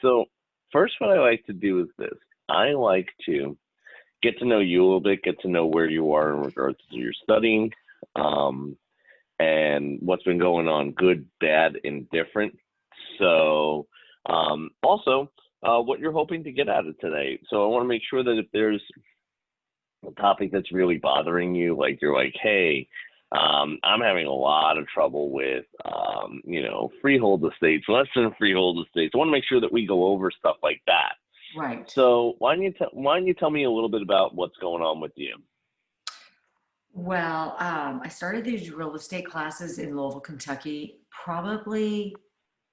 So first, what I like to do is this. I like to get to know you a little bit, get to know where you are in regards to your studying, um, and what's been going on, good, bad, indifferent. So also, what you're hoping to get out of today. So I want to make sure that if there's a topic that's really bothering you, like you're like, hey, I'm having a lot of trouble with, freehold estates, less than freehold estates. I want to make sure that we go over stuff like that. Right. So why don't you tell me a little bit about what's going on with you? Well, I started these real estate classes in Louisville, Kentucky, probably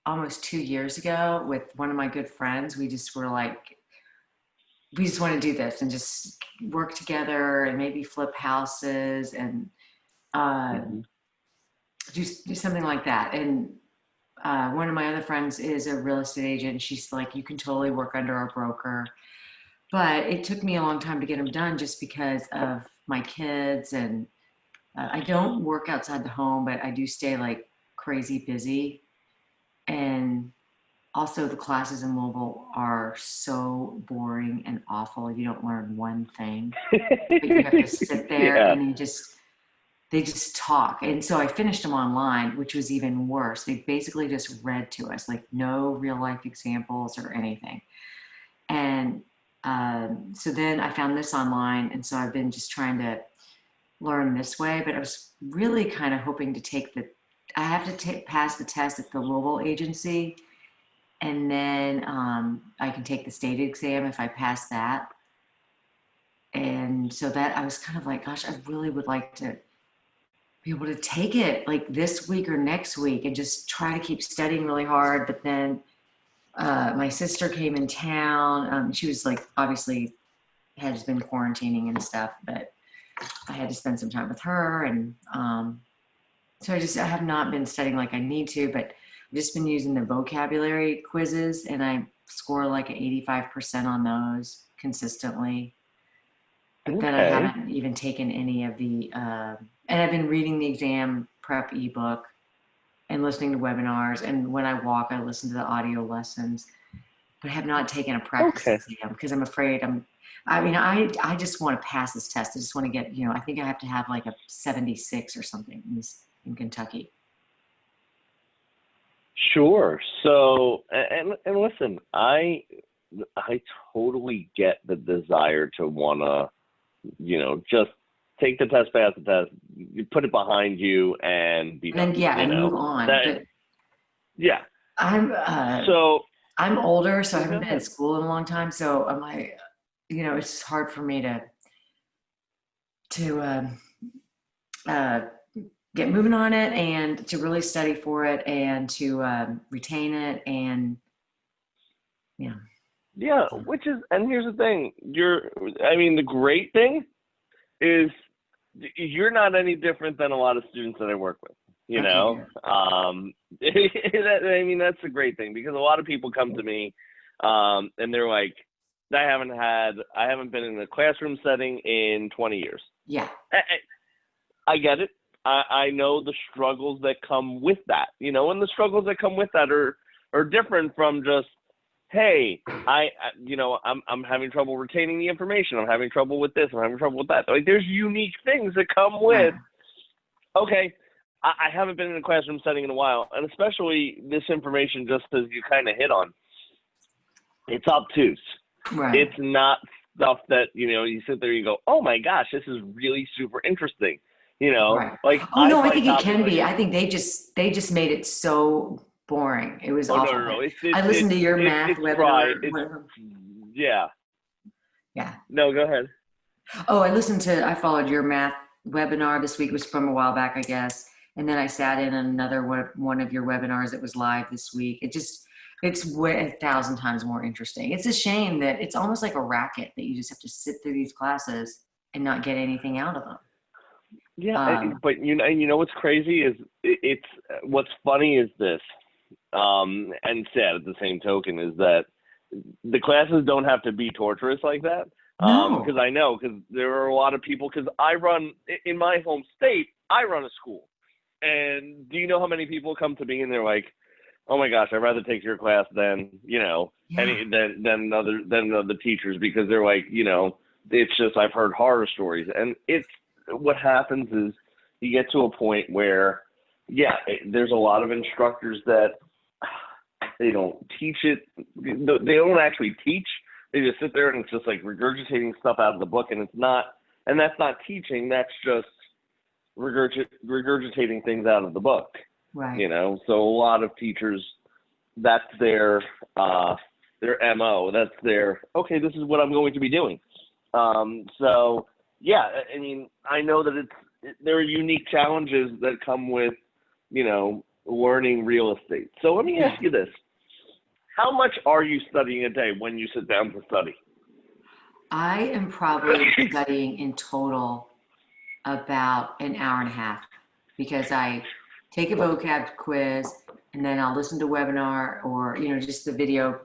almost 2 years ago with one of my good friends. We just were like, we just want to do this and just work together and maybe flip houses and uh, Mm-hmm. do something like that. And one of my other friends is a real estate agent. She's like, you can totally work under a broker. But it took me a long time to get them done just because of my kids. And I don't work outside the home, but I do stay like crazy busy. And also, the classes in Louisville are so boring and awful. You don't learn one thing, but you have to sit there Yeah. and they just talk. And so I finished them online, which was even worse. They basically just read to us, like no real life examples or anything. And so then I found this online. And so I've been just trying to learn this way, but I was really kind of hoping to I have to pass the test at the Louisville agency. And then I can take the state exam if I pass that. And so that I was kind of like, gosh, I really would like to be able to take it like this week or next week and just try to keep studying really hard. But then my sister came in town. She was like, obviously has been quarantining and stuff, but I had to spend some time with her. And so I have not been studying like I need to, but I've just been using the vocabulary quizzes and I score like 85% on those consistently. But then I Okay. haven't even taken any of the, and I've been reading the exam prep ebook and listening to webinars. And when I walk, I listen to the audio lessons, but I have not taken a practice Okay. exam because I'm afraid I just want to pass this test. I just want to get, I think I have to have like a 76 or something in Kentucky. Sure. So, and listen, I totally get the desire to wanna, just take the test, pass the test, you put it behind you, and be done. And then, yeah, and move on. But yeah. I'm older, so I haven't been ahead. in school in a long time. So I'm like, it's hard for me to get moving on it and to really study for it and to retain it. And yeah. Yeah, and here's the thing, the great thing is you're not any different than a lot of students that I work with, Okay, that's a great thing because a lot of people come to me, and they're like, I haven't been in a classroom setting in 20 years. Yeah. I get it. I know the struggles that come with that, and the struggles that come with that are different from just, hey, I'm having trouble retaining the information. I'm having trouble with this. I'm having trouble with that. Like, there's unique things that come with, okay, I haven't been in a classroom setting in a while, and especially this information, just as you kind of hit on, it's obtuse. Right. It's not stuff that, you sit there, you go, oh my gosh, this is really super interesting. Right. Like, I think it can be. I think they just made it so boring. It was awful. No. I listened to your math webinar. Yeah. Yeah. No, go ahead. Oh, I followed your math webinar this week. It was from a while back, I guess. And then I sat in another one of your webinars that was live this week. It's way 1,000 times more interesting. It's a shame that it's almost like a racket that you just have to sit through these classes and not get anything out of them. Yeah, but what's crazy is what's funny is this, and sad at the same token is that the classes don't have to be torturous like that. No. Because there are a lot of people, because I run, in my home state, I run a school. And do you know how many people come to me and they're like, oh my gosh, I'd rather take your class than, Yeah. than other teachers, because they're like, it's just, I've heard horror stories. And it's, what happens is you get to a point where, there's a lot of instructors that they don't teach it. They don't actually teach. They just sit there and it's just like regurgitating stuff out of the book, and that's not teaching. That's just regurgitating things out of the book. Right. So a lot of teachers, that's their MO. That's their, okay, this is what I'm going to be doing. So yeah, I mean, I know that there are unique challenges that come with, learning real estate. So let me ask you this. How much are you studying a day when you sit down to study? I am probably studying in total about an hour and a half, because I take a vocab quiz and then I'll listen to a webinar or, just the video.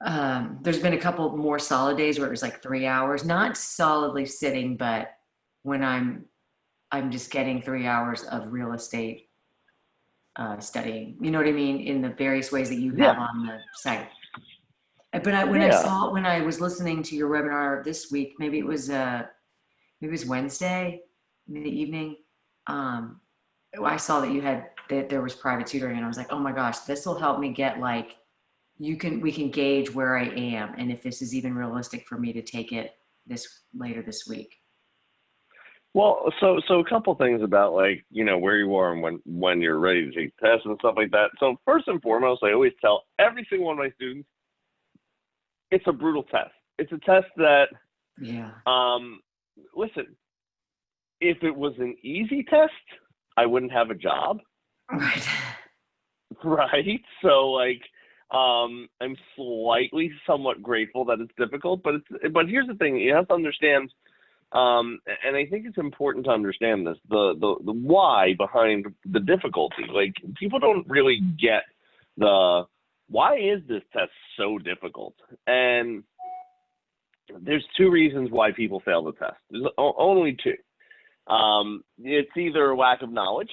There's been a couple more solid days where it was like 3 hours, not solidly sitting, but when I'm just getting 3 hours of real estate studying, you know what I mean, in the various ways that you have on the site. But when I was listening to your webinar this week, maybe it was Wednesday in the evening, I saw that there was private tutoring, and I was like, oh my gosh, this will help me get we can gauge where I am and if this is even realistic for me to take it later this week. Well, so a couple things about where you are and when you're ready to take tests and stuff like that. So first and foremost, I always tell every single one of my students, it's a brutal test. It's a test that, listen, if it was an easy test, I wouldn't have a job. Right. Right. So I'm somewhat grateful that it's difficult, but here's the thing: you have to understand. And I think it's important to understand this, the why behind the difficulty. People don't really get why is this test so difficult? And there's two reasons why people fail the test. There's only two. It's either a lack of knowledge.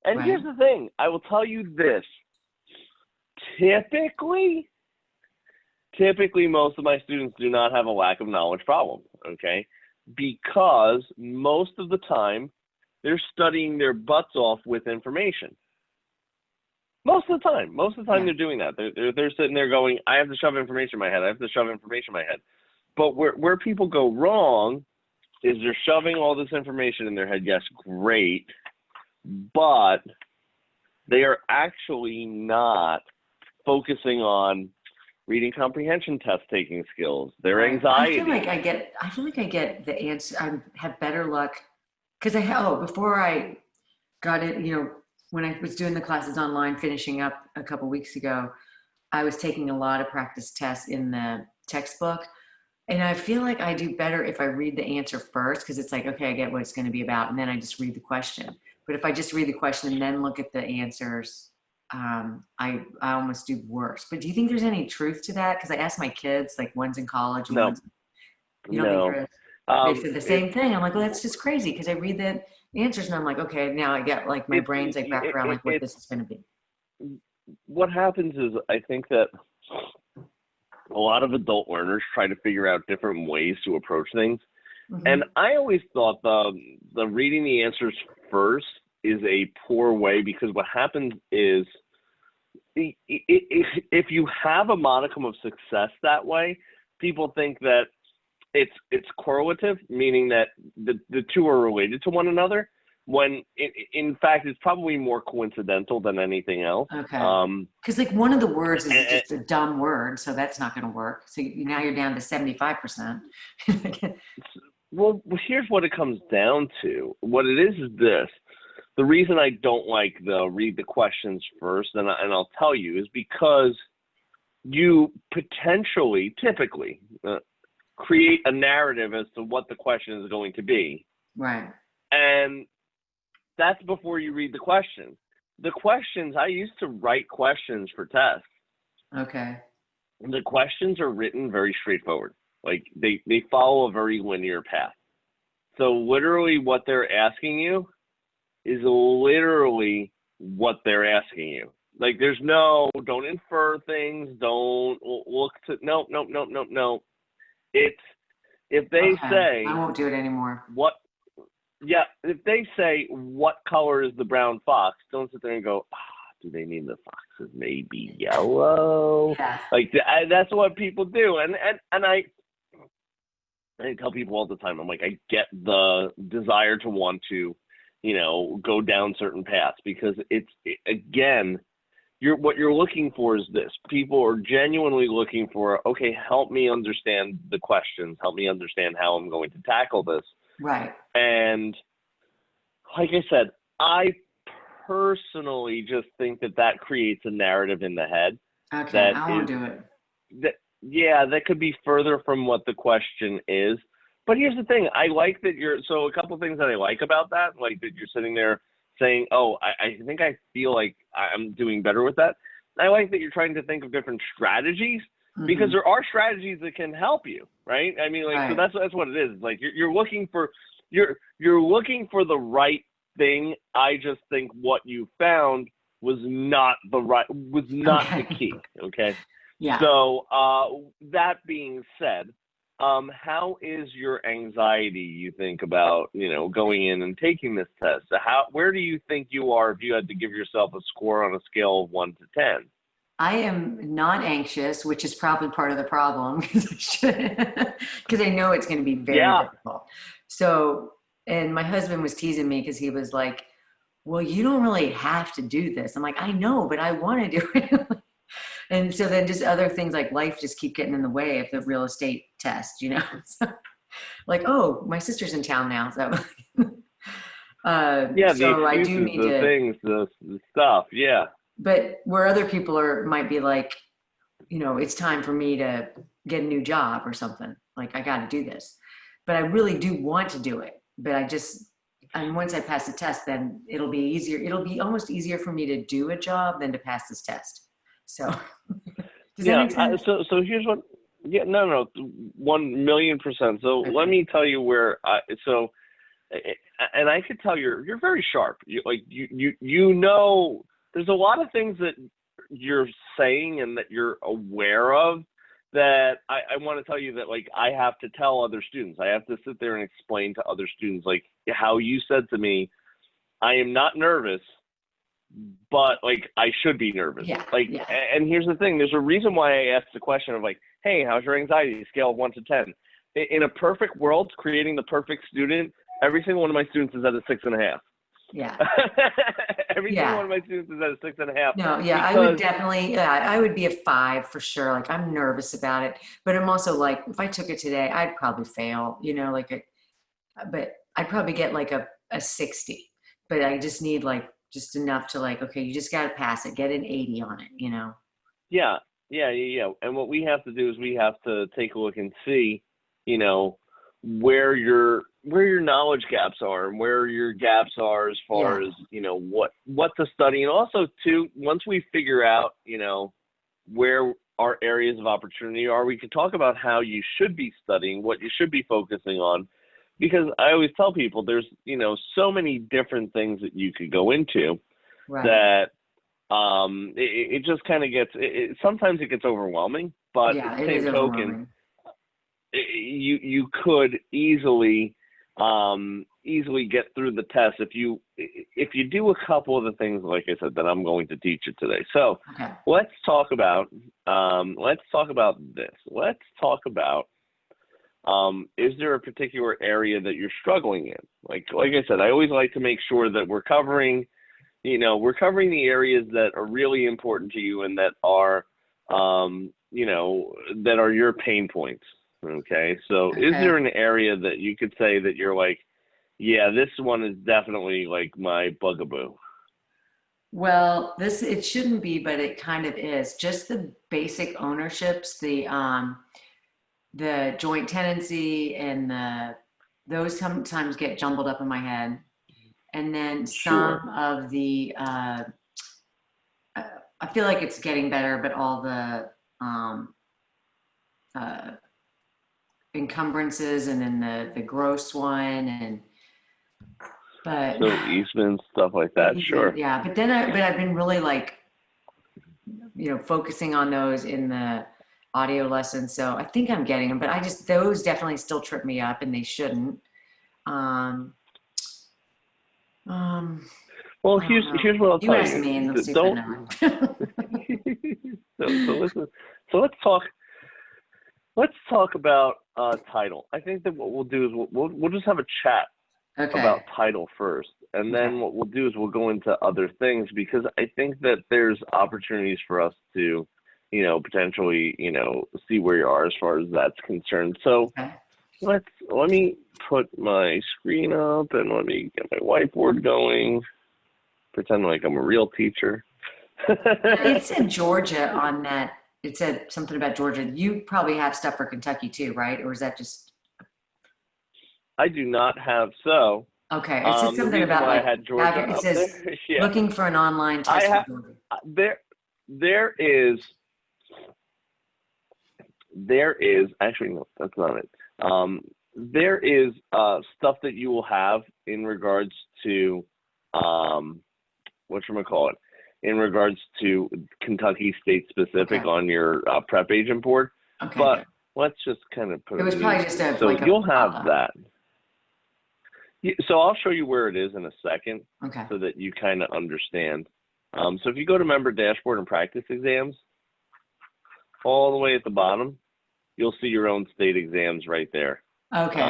And right. Here's the thing. I will tell you this. Typically, most of my students do not have a lack of knowledge problem, okay? Because most of the time they're studying their butts off with information. Most of the time they're doing that. They're sitting there going, I have to shove information in my head. But where people go wrong is they're shoving all this information in their head. Yes, great, but they are actually not focusing on reading comprehension test taking skills, their anxiety. I feel like I get the answer. I have better luck because before I got it, when I was doing the classes online, finishing up a couple weeks ago, I was taking a lot of practice tests in the textbook. And I feel like I do better if I read the answer first, because it's like, okay, I get what it's going to be about. And then I just read the question. But if I just read the question and then look at the answers, I almost do worse. But do you think there's any truth to that? Because I asked my kids, one's in college and one's, think they said the same thing. I'm like, well, that's just crazy, because I read the answers and I'm like, okay, now I get my brain's wrapped around what this is going to be. What happens is, I think that a lot of adult learners try to figure out different ways to approach things. Mm-hmm. And I always thought the reading the answers first is a poor way, because what happens is, if you have a modicum of success that way, people think that it's correlative, meaning that the two are related to one another, when in fact it's probably more coincidental than anything else. Okay. Because one of the words is just a dumb word, so that's not going to work. So now you're down to 75%. Well, here's what it comes down to. What it is this. The reason I don't like the read the questions first, and I'll tell you, is because you typically create a narrative as to what the question is going to be. Right. And that's before you read the question. The questions, I used to write questions for tests. Okay. The questions are written very straightforward. They follow a very linear path. So literally what they're asking you is literally what they're asking you. Like there's no, don't infer things, don't look to, no. It's, if they Okay. say, I won't do it anymore. what, yeah, if they say, what color is the brown fox, don't sit there and go, do they mean the fox is maybe yellow? Yeah. Like that's what people do. And I tell people all the time, I'm like, I get the desire to want to, go down certain paths, because again, what you're looking for is this. People are genuinely looking for, okay, help me understand the questions, help me understand how I'm going to tackle this. Right. And like I said, I personally just think that creates a narrative in the head. Okay, I won't do it. That could be further from what the question is. But here's the thing. I like that so a couple of things that I like about that, like that you're sitting there saying, oh, I think I feel like I'm doing better with that. I like that you're trying to think of different strategies, because there are strategies that can help you, right? I mean, like, Right. so that's what it is. Like you're looking for, you're looking for the right thing. I just think what you found was not the key. Okay. Yeah. So that being said, how is your anxiety, you think, about, going in and taking this test? Where do you think you are if you had to give yourself a score on a scale of 1 to 10? I am not anxious, which is probably part of the problem, because I know it's going to be very difficult. So, and my husband was teasing me because he was like, well, you don't really have to do this. I'm like, I know, but I want to do it. And so then just other things like life just keep getting in the way of the real estate test, So, like, oh, my sister's in town now. So, the so I do excuses, need the things, the stuff. Yeah. But where other people might be like, it's time for me to get a new job or something. Like, I got to do this. But I really do want to do it. But and once I pass the test, then it'll be easier. It'll be almost easier for me to do a job than to pass this test. So, does that make sense? So here's what, no, 1,000,000%. So Okay. let me tell you where, and I could tell you're very sharp. There's a lot of things that you're saying and that you're aware of that I want to tell you that, like, I have to tell other students. I have to sit there and explain to other students, like how you said to me, I am not nervous, but like I should be nervous. Yeah. And here's the thing. There's a reason why I asked the question of, like, hey, how's your anxiety scale of 1 to 10? In a perfect world, creating the perfect student, every single one of my students is at a 6.5. Yeah. Every single one of my students is at a 6.5. No, yeah, I would definitely, I would be a 5 for sure. Like, I'm nervous about it, but I'm also like, if I took it today, I'd probably fail, but I'd probably get like a 60, but I just need like just enough to, like, okay, you just got to pass it, get an 80 on it, Yeah. And what we have to do is we have to take a look and see, where your knowledge gaps are and where your gaps are as far as, what to study. And also too, once we figure out, where our areas of opportunity are, we could talk about how you should be studying, what you should be focusing on, because I always tell people there's, so many different things that you could go into. Right. That it just kind of gets, sometimes it gets overwhelming, but at the same token, you could easily get through the test if you do a couple of the things, like I said, that I'm going to teach you today. So let's talk about this. Let's talk about, is there a particular area that you're struggling in? Like I said, I always like to make sure that we're covering the areas that are really important to you and that are, that are your pain points. Okay. So is there an area that you could say that you're like, yeah, this one is definitely like my bugaboo? Well, it shouldn't be, but it kind of is. Just the basic ownerships, the joint tenancy and those sometimes get jumbled up in my head. And then some of the, I feel like it's getting better, but all the encumbrances and then the gross one so easements, stuff like that. Sure. Yeah. But I've been really like focusing on those in the audio lesson. So I think I'm getting them, but those definitely still trip me up, and they shouldn't. Um, Well, I don't here's know. what I'll You tell ask you. me and let's see if I Don't. know. So listen. So let's talk about title. I think that what we'll do is we'll just have a chat Okay. about title first, and then what we'll do is we'll go into other things, because I think that there's opportunities for us to, potentially, see where you are as far as that's concerned. So let me put my screen up and let me get my whiteboard going. Pretend like I'm a real teacher. It said Georgia on that. It said something about Georgia. You probably have stuff for Kentucky too, right? Or is that just? I do not have so. Okay, it said something about why like I had Georgia it up says there, yeah. Looking for an online test for Georgia. There is actually, no, that's not it. There is stuff that you will have in regards to whatchamacallit, in regards to Kentucky state specific on your prep agent board. Okay. But let's just kind of put it was probably just a so like you'll have that. So I'll show you where it is in a second, so that you kind of understand. So if you go to Member Dashboard and Practice Exams, all the way at the bottom, you'll see your own state exams right there. Okay.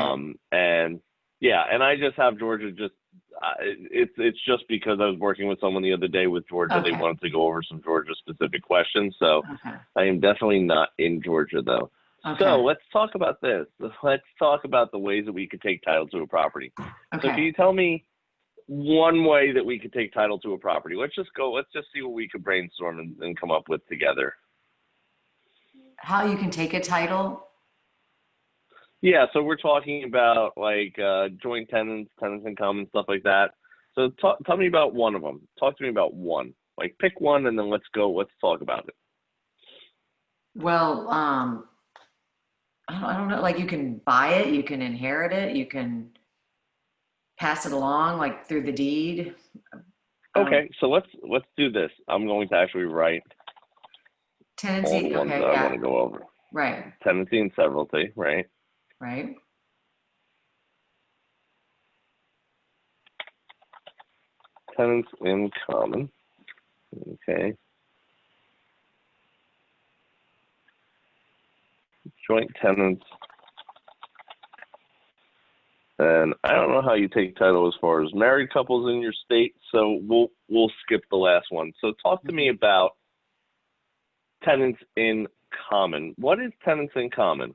And yeah, and I just have Georgia just, it's just because I was working with someone the other day with Georgia. They wanted to go over some Georgia specific questions. So I am definitely not in Georgia though. So let's talk about this. Let's talk about the ways that we could take title to a property. So can you tell me one way that we could take title to a property? Let's just see what we could brainstorm and come up with together. How you can take a title? Yeah, so we're talking about like joint tenants in common, stuff like that. So tell me about one of them. Talk to me about one. Like pick one and then let's talk about it. Well, I don't know. Like you can buy it, you can inherit it, you can pass it along like through the deed. Okay, so let's do this. I'm going to actually write tenancy. all the ones that I want to go over. Right. Tenancy and severalty, right? Right. Tenants in common. Okay. Joint tenants. And I don't know how you take title as far as married couples in your state, so we'll skip the last one. So talk to me about tenants in common. What is tenants in common?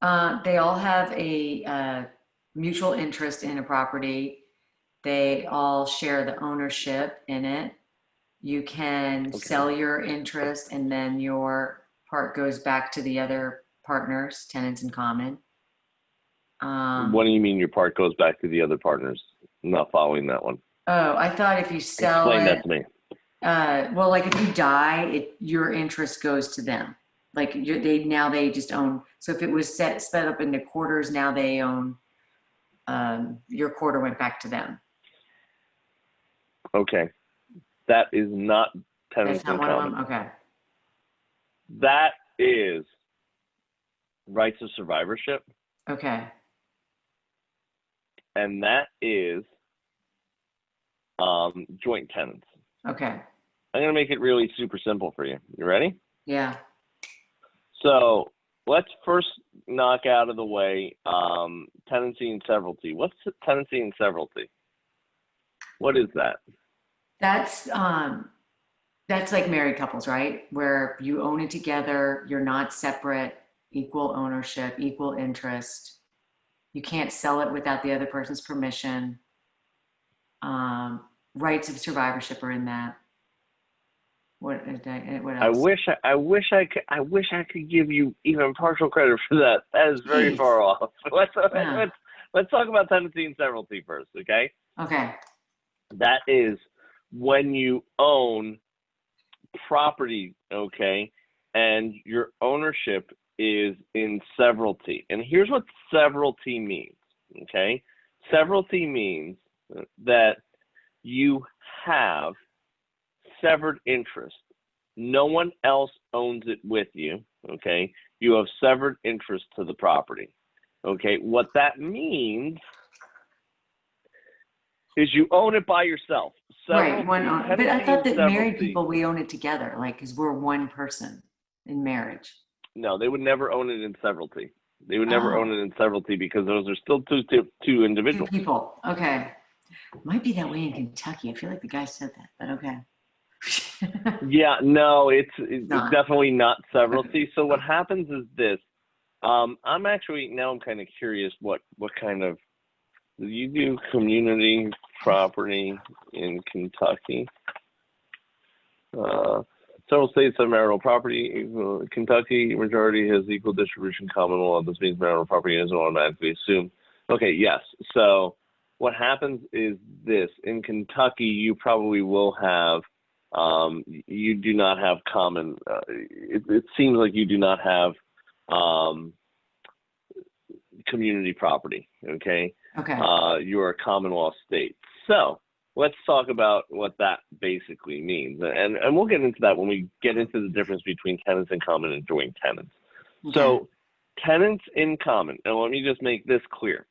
They all have a mutual interest in a property. They all share the ownership in it. You can sell your interest and then your part goes back to the other partners, tenants in common. What do you mean your part goes back to the other partners? I'm not following that one. Oh, I thought if you sell Explain that to me. Well, like if you die, your interest goes to them. Like they just own. So if it was split up into quarters, now they own. Your quarter went back to them. Okay, that is not tenants in common. One of them? Okay. That is rights of survivorship. Okay. And that is joint tenants. Okay. I'm going to make it really super simple for you. You ready? Yeah. So let's first knock out of the way tenancy and severalty. What's tenancy and severalty? What is that? That's like married couples, right? Where you own it together, you're not separate, equal ownership, equal interest. You can't sell it without the other person's permission. Rights of survivorship are in that. What else? I wish I could give you even partial credit for that. That is very far off. Let's talk about tenancy and severalty first, okay? Okay. That is when you own property, okay, and your ownership is in severalty. And here's what severalty means, okay? Severalty means that you have severed interest no one else owns it with you, okay, you have severed interest to the property. Okay, what that means is you own it by yourself. Right, but I thought that married severalty. people, we own it together, like, because we're one person in marriage. No, they would never own it in severalty. They would never own it in severalty because those are still two individuals. Two people, okay. Might be that way in Kentucky. I feel like the guy said that, but okay. Yeah, no, it's definitely not severalty. So what happens is this. I'm kind of curious what kind of, you do community property in Kentucky. Several states have marital property. Kentucky majority has equal distribution common law. This means marital property is automatically assumed. Okay, yes. So what happens is this. In Kentucky, you probably will have, you do not have common, it seems like you do not have community property, okay? Okay. You're a common law state. So let's talk about what that basically means. And we'll get into that when we get into the difference between tenants in common and joint tenants. Okay. So tenants in common, and let me just make this clear,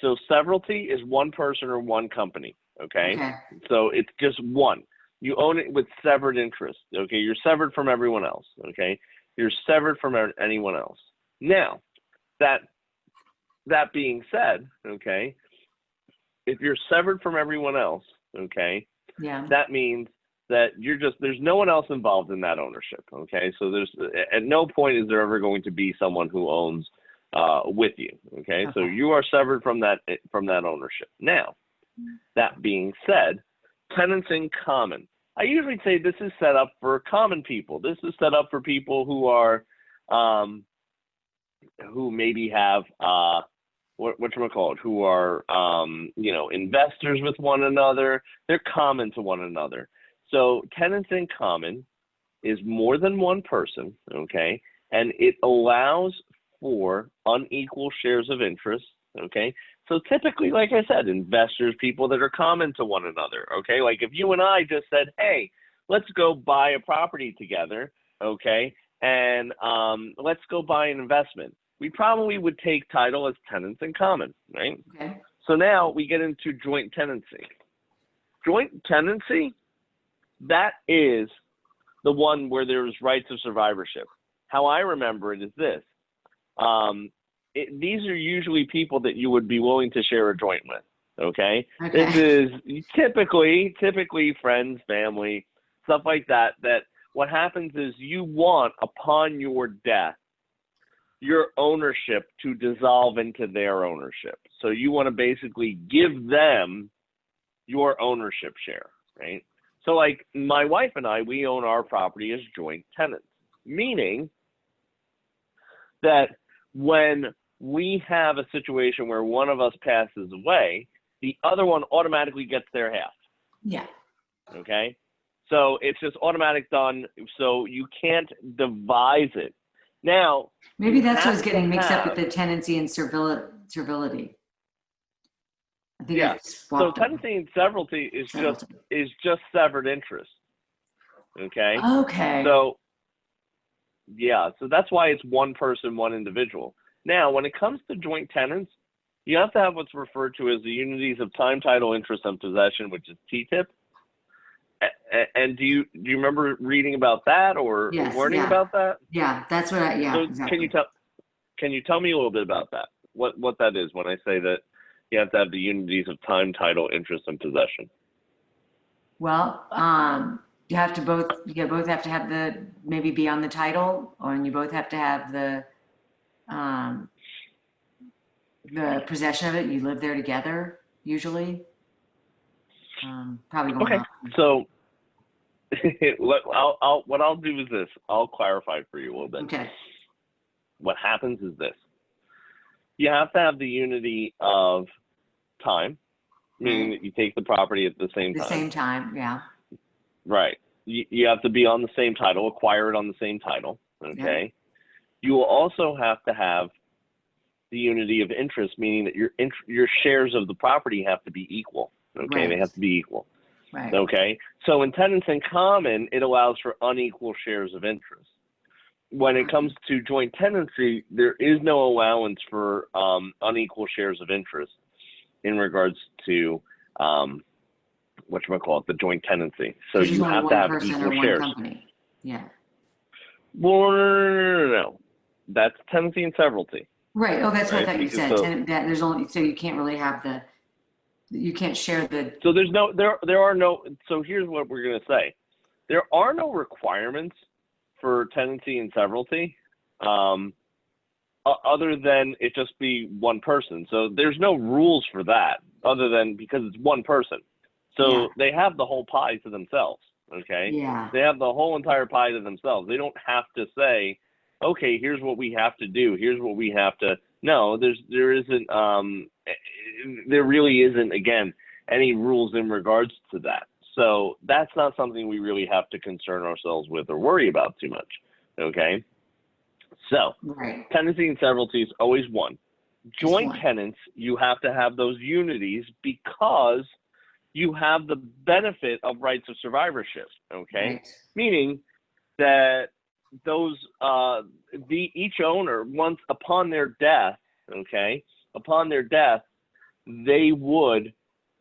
so severalty is one person or one company, okay? So it's just one. You own it with severed interest, okay? You're severed from everyone else, okay? You're severed from anyone else. Now, that being said, okay, if you're severed from everyone else, okay, that means that there's no one else involved in that ownership, okay? So there's, at no point is there ever going to be someone who owns with you, okay? So you are severed from that ownership. Now, that being said, tenants in common. I usually say this is set up for common people. This is set up for people who are, who maybe have, who are, investors with one another. They're common to one another. So tenants in common is more than one person, okay? And it allows for unequal shares of interest, okay? So typically, like I said, investors, people that are common to one another, okay? Like if you and I just said, hey, let's go buy a property together, okay? And let's go buy an investment. We probably would take title as tenants in common, right? Okay. So now we get into joint tenancy. Joint tenancy, that is the one where there's rights of survivorship. How I remember it is this. These are usually people that you would be willing to share a joint with, okay? This is typically friends, family, stuff like that, that what happens is you want, upon your death, your ownership to dissolve into their ownership. So you want to basically give them your ownership share, right? So like my wife and I, we own our property as joint tenants, meaning that when we have a situation where one of us passes away, the other one automatically gets their half. Yeah. Okay? So it's just automatic done, so you can't devise it. Now, maybe that's what was getting mixed up with the tenancy and servility. I think so tenancy and severalty is just severed interest. Okay? Okay. So so that's why it's one person, one individual. Now, when it comes to joint tenants, you have to have what's referred to as the unities of time, title, interest, and possession, which is TTIP. And do you remember reading about that or learning about that? Yeah, that's what So exactly. Can you tell me a little bit about that? What that is when I say that you have to have the unities of time, title, interest, and possession? Well, you both have to have maybe be on the title, and you both have to have the possession of it. You live there together, usually. Probably going on. So what I'll do is this. I'll clarify for you a little bit. Okay. What happens is this. You have to have the unity of time, meaning that you take the property at the same time. The same time, yeah. Right. You have to be on the same title, acquire it on the same title, okay? Yeah. You will also have to have the unity of interest, meaning that your shares of the property have to be equal, okay? Right. They have to be equal. Right. Okay? So in tenants in common, it allows for unequal shares of interest. When it comes to joint tenancy, there is no allowance for unequal shares of interest in regards to the joint tenancy. So Because there's you only have one to have person equal or one shares. company. Yeah. Well, no. That's tenancy and severalty. Right. Oh, that's what I thought you said. So, That there's only, so you can't really have you can't share the. so there are no. So here's what we're gonna say. There are no requirements for tenancy and severalty, other than it just be one person. So there's no rules for that, other than because it's one person. So they have the whole pie to themselves. Okay. Yeah. They have the whole entire pie to themselves. They don't have to say, okay, here's what we have to do. Here's what we have to. No, there really isn't, again, any rules in regards to that. So that's not something we really have to concern ourselves with or worry about too much. Okay. So tenancy and severalty is always one. Joint tenants, you have to have those unities because you have the benefit of rights of survivorship. Okay. Right. Meaning that those each owner, once upon their death, they would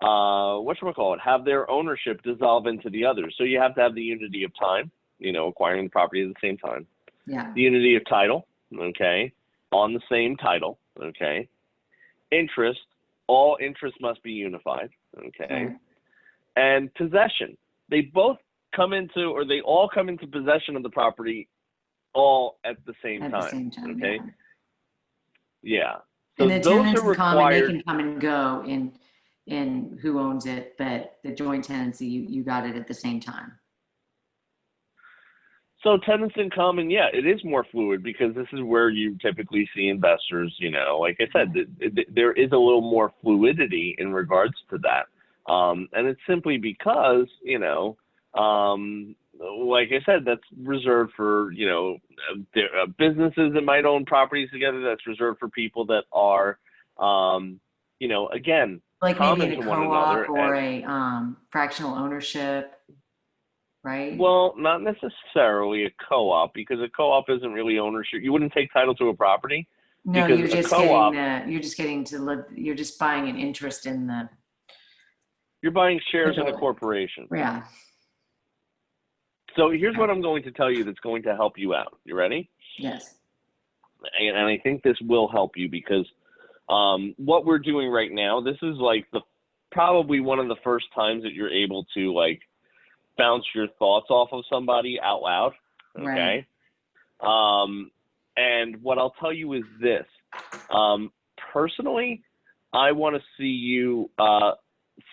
have their ownership dissolve into the others. So you have to have the unity of time, acquiring the property at the same time. Yeah. The unity of title, on the same title, interest, all interest must be unified, Right. and possession. They all come into possession of the property all at the same time. Okay. Yeah. So And the those tenants are in common, they required. can come and go in who owns it, but the joint tenancy, you got it at the same time. So tenants in common, yeah, it is more fluid because this is where you typically see investors, like I said, there is a little more fluidity in regards to that. And it's simply because, like I said, that's reserved for, businesses that might own properties together. That's reserved for people that are, again, like common maybe in to a one another. co-op or a fractional ownership, right? Well, not necessarily a co-op, because a co-op isn't really ownership. You wouldn't take title to a property. No, you're just buying an interest in the. You're buying shares in a corporation. Yeah. So here's what I'm going to tell you that's going to help you out. You ready? Yes. And I think this will help you because what we're doing right now, this is like probably one of the first times that you're able to bounce your thoughts off of somebody out loud. Okay. Right. And what I'll tell you is this. Personally, I want to see you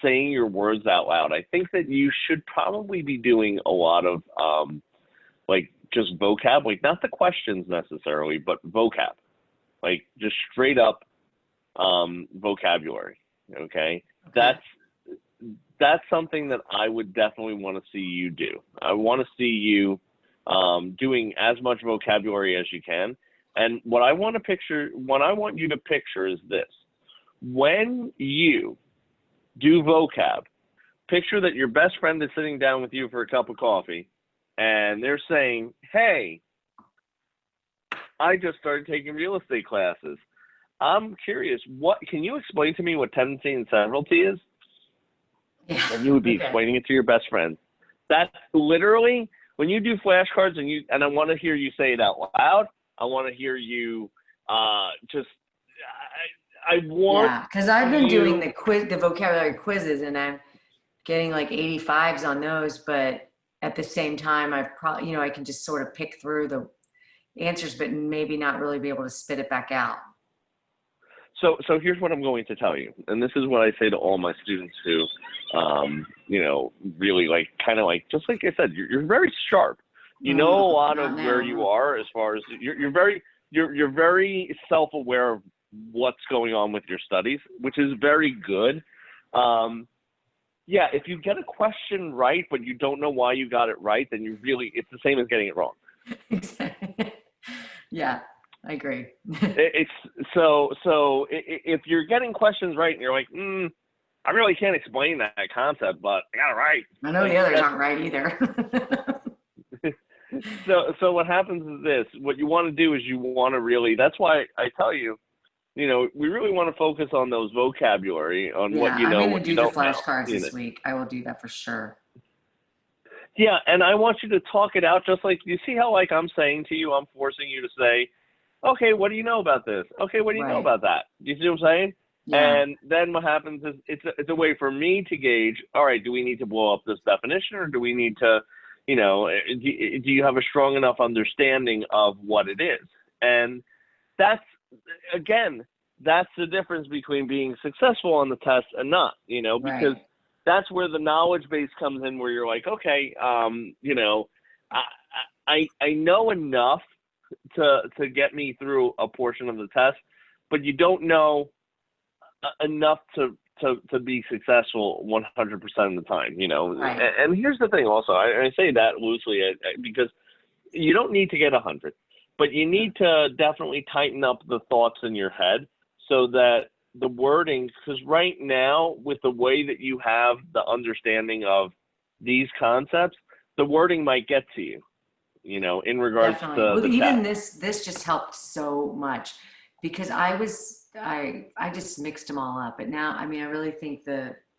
saying your words out loud. I think that you should probably be doing a lot of just vocab, not the questions necessarily, but vocab, just straight up vocabulary. Okay. That's something that I would definitely want to see you do. I want to see you doing as much vocabulary as you can. And what I want you to picture is this. When you do vocab, picture that your best friend is sitting down with you for a cup of coffee and they're saying, hey, I just started taking real estate classes. I'm curious, can you explain to me what tenancy and severalty is? Yeah. And you would be explaining it to your best friend. That's literally when you do flashcards and I want to hear you say it out loud. I want to hear you because I've been doing the vocabulary quizzes and I'm getting 85s on those, but at the same time, I probably, I can just sort of pick through the answers, but maybe not really be able to spit it back out. So here's what I'm going to tell you, and this is what I say to all my students who, really just like I said, you're very sharp. You know a lot of where you are as far as you're very self-aware of what's going on with your studies, which is very good. If you get a question right, but you don't know why you got it right, then it's the same as getting it wrong. Exactly. Yeah, I agree. If you're getting questions right and you're like, I really can't explain that concept, but I got it right. I know the others aren't right either. So what happens is this. What you want to do is you want to really, that's why I tell you, we really want to focus on those vocabulary, on what you know, I'm what going to you do the don't know. flashcards this week. I will do that for sure. Yeah, and I want you to talk it out, just like, you see how, like, I'm saying to you, I'm forcing you to say, okay, what do you know about this? Okay, what do you know about that? You see what I'm saying? Yeah. And then what happens is it's a way for me to gauge, all right, do we need to blow up this definition, or do we need to, do you have a strong enough understanding of what it is? And that's, again, that's the difference between being successful on the test and not, because that's where the knowledge base comes in, where you're like, okay, I know enough to get me through a portion of the test, but you don't know enough to be successful 100% of the time, And here's the thing also, I say that loosely because you don't need to get 100, but you need to definitely tighten up the thoughts in your head so that the wording, because right now, with the way that you have the understanding of these concepts, the wording might get to you, in regards to the even test. This just helped so much, because I just mixed them all up. But now, I really think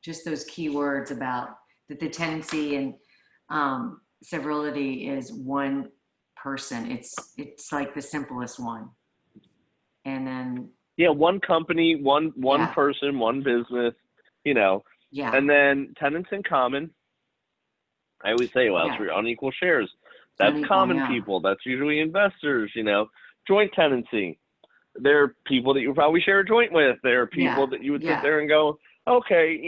just those key words about the tenancy and severalty is one person. It's like the simplest one. And then one company, one person, one business, and then tenants in common. I always say, well, it's for unequal shares. That's common people. That's usually investors, joint tenancy. There are people that you probably share a joint with. There are people that you would sit there and go, okay,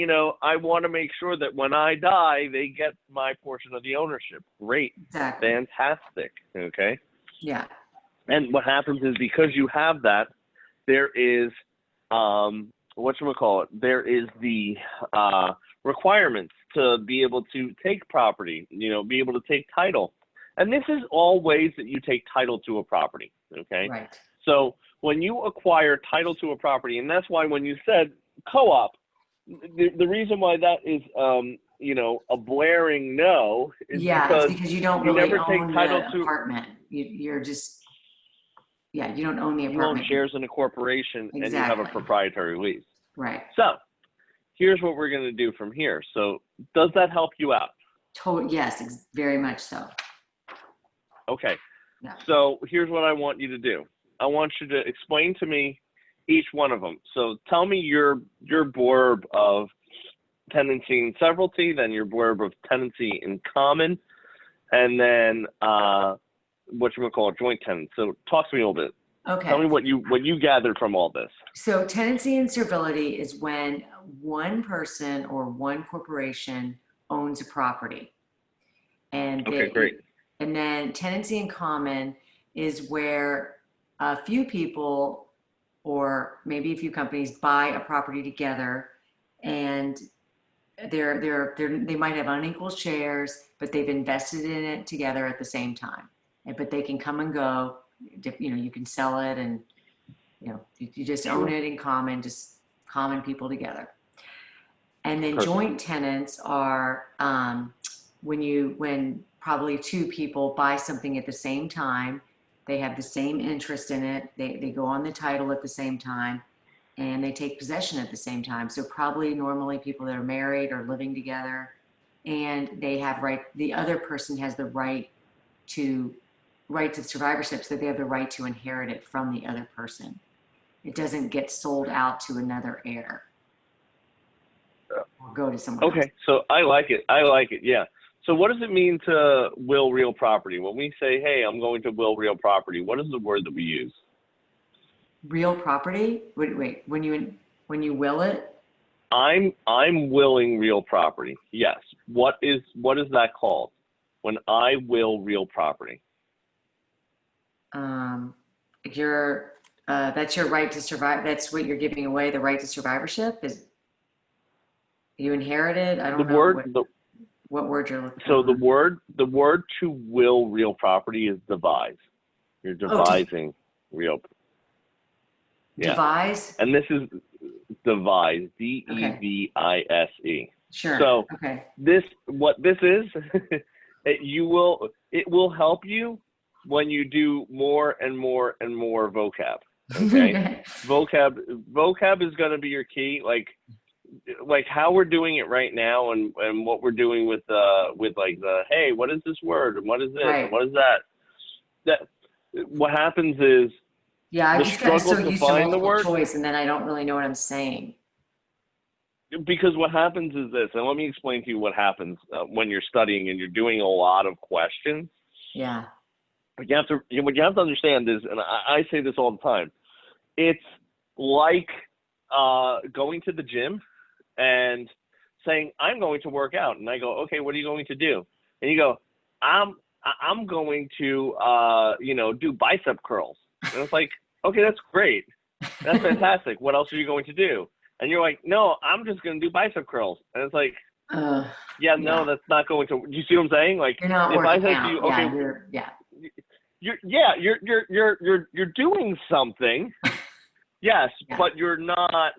I want to make sure that when I die, they get my portion of the ownership. Great. Exactly. Fantastic. Okay. Yeah. And what happens is, because you have that, there is, there is the requirements to be able to take property, be able to take title. And this is all ways that you take title to a property, okay? Right. So when you acquire title to a property, and that's why when you said co-op, the reason why that is, a blaring no is because you don't really never own take title the apartment. You're just, you don't own the apartment. You own shares in a corporation, and you have a proprietary lease. Right. So here's what we're going to do from here. So does that help you out? Yes, very much so. Okay. Yeah. So here's what I want you to do. I want you to explain to me each one of them. So tell me your blurb of tenancy and severalty, then your blurb of tenancy in common, and then joint tenants. So talk to me a little bit. Okay. Tell me what you gathered from all this. So tenancy and servility is when one person or one corporation owns a property. And great. And then tenancy in common is where a few people, or maybe a few companies, buy a property together, and they might have unequal shares, but they've invested in it together at the same time. But they can come and go. You can sell it, and you just own it in common, just common people together. And then joint tenants are when probably two people buy something at the same time. They have the same interest in it. They go on the title at the same time, and they take possession at the same time. So probably normally people that are married or living together, and they have the other person has the right to survivorship, so they have the right to inherit it from the other person. It doesn't get sold out to another heir or go to someone else. Okay, so I like it, yeah. So what does it mean to will real property? When we say, hey, I'm going to will real property, what is the word that we use? Real property? Wait, when you will it? I'm willing real property, yes. What is that called? When I will real property? That's your right to survive. That's what you're giving away, the right to survivorship? Is you inherited? I don't know what word you're looking for. So the word to will real property is devise. You're devising real. Yeah. Devise? And this is devise, Okay. D-E-V-I-S-E. Sure. So Okay. what this is, it will help you when you do more and more and more vocab. Okay. vocab is going to be your key. Like how we're doing it right now, and what we're doing with like the, hey, what is this word, and what is this, Right. and what is that? What happens is, Yeah, I the just got so struggle to used to find the multiple word, choice, and then I don't really know what I'm saying. because what happens is this, and let me explain to you what happens when you're studying and you're doing a lot of questions. Yeah. What you have to understand is, and I say this all the time, it's like going to the gym and saying, I'm going to work out. And I go, okay, what are you going to do? And you go, I'm going to, do bicep curls. And it's like, okay, that's great. That's fantastic. What else are you going to do? And you're like, no, I'm just going to do bicep curls. And it's like, no, that's not going to, do you see what I'm saying? Like, you're not if I working said out. to you, okay, you're doing something. Yes, Yeah. but you're not,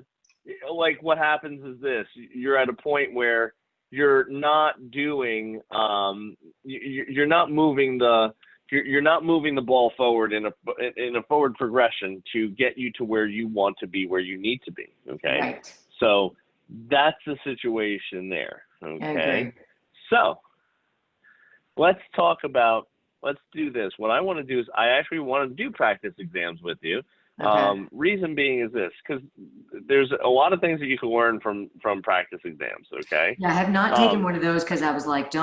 like, what happens is this, you're at a point where you're not doing, you're not moving the ball forward in a forward progression to get you to where you want to be, where you need to be. Okay. Right. So that's the situation there. Okay. So let's do this. What I want to do is, I actually want to do practice exams with you. Okay. Reason being is this, because there's a lot of things that you can learn from practice exams. Okay. Yeah, I have not taken one of those because I was like, I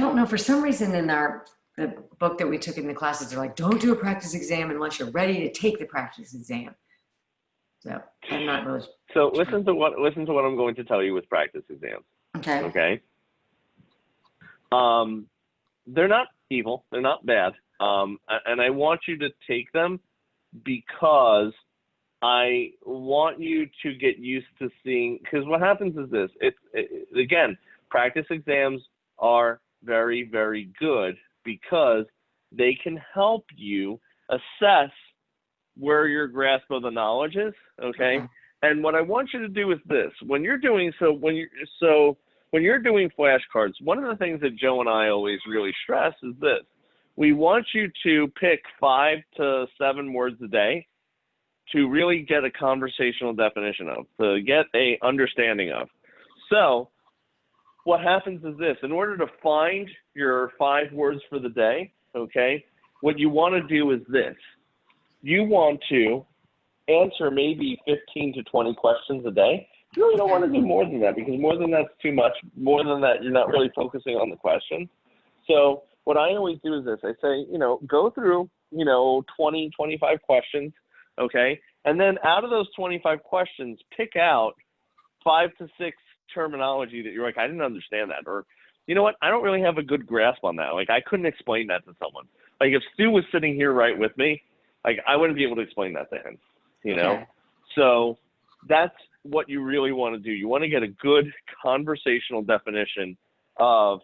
don't know, for some reason in the book that we took in the classes, they're like, don't do a practice exam unless you're ready to take the practice exam. So I'm not really. So listen to what I'm going to tell you with practice exams. Okay. Okay. They're not evil. They're not bad. And I want you to take them because I want you to get used to seeing, because what happens is this, again, practice exams are very, very good because they can help you assess where your grasp of the knowledge is. Okay. And what I want you to do is this, when you're doing flashcards, one of the things that Joe and I always really stress is this. We want you to pick 5 to 7 words a day to really get a conversational definition of, to get a understanding of. So what happens is this, in order to find your 5 words for the day, okay, what you want to do is this. You want to answer maybe 15 to 20 questions a day. You really don't want to do more than that, because more than that's too much. More than that, you're not really focusing on the question. So what I always do is this. I say, go through, 20, 25 questions, okay? And then out of those 25 questions, pick out 5 to 6 terminology that you're like, I didn't understand that. Or, you know what? I don't really have a good grasp on that. Like, I couldn't explain that to someone. Like, if Stu was sitting here right with me, like, I wouldn't be able to explain that to him, Okay. So that's what you really want to do. You want to get a good conversational definition of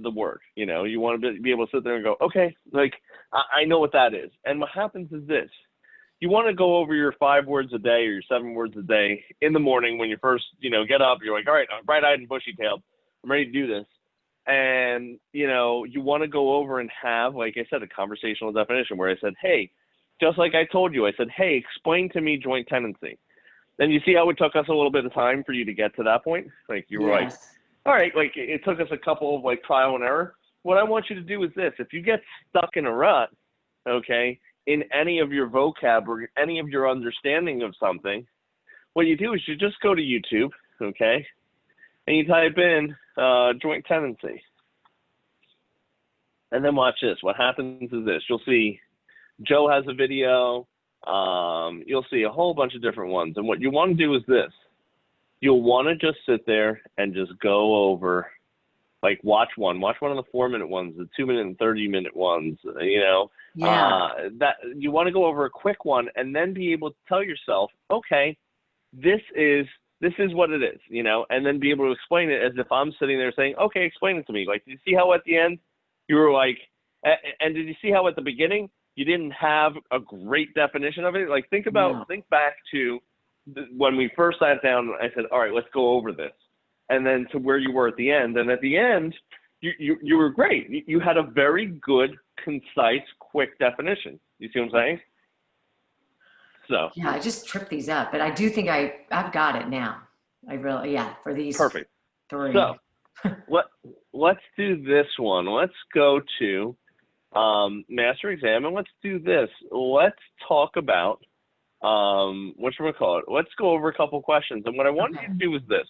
the word. You want to be able to sit there and go, okay, like, I know what that is. And what happens is this. You want to go over your 5 words a day or your 7 words a day in the morning when you first, get up. You're like, all right, I'm bright-eyed and bushy-tailed. I'm ready to do this. And, you want to go over and have, like I said, a conversational definition where I said, hey, just like I told you, I said, hey, explain to me joint tenancy. Then you see how it took us a little bit of time for you to get to that point? Like, you were like, all right, like, it took us a couple of, like, trial and error. What I want you to do is this. If you get stuck in a rut, okay, in any of your vocab or any of your understanding of something, what you do is you just go to YouTube, okay, and you type in joint tenancy. And then watch this. What happens is this. You'll see Joe has a video. You'll see a whole bunch of different ones. And what you want to do is this. You'll want to just sit there and just go over, like, watch one of the 4-minute ones, the 2-minute and 30-minute ones, that you want to go over a quick one and then be able to tell yourself, okay, this is what it is, and then be able to explain it as if I'm sitting there saying, okay, explain it to me. Like, did you see how at the end you were like, and did you see how at the beginning you didn't have a great definition of it? Like, think back to when we first sat down, I said, all right, let's go over this. And then to where you were at the end. And at the end, you were great. You had a very good, concise, quick definition. You see what I'm saying? So Yeah, I just tripped these up, but I do think I've got it now. I really, yeah, for these perfect. 3. So let's do this one. Let's go to master exam, and let's do this. Let's talk about whatchamacallit. Let's go over a couple questions. And what I want you to do is this.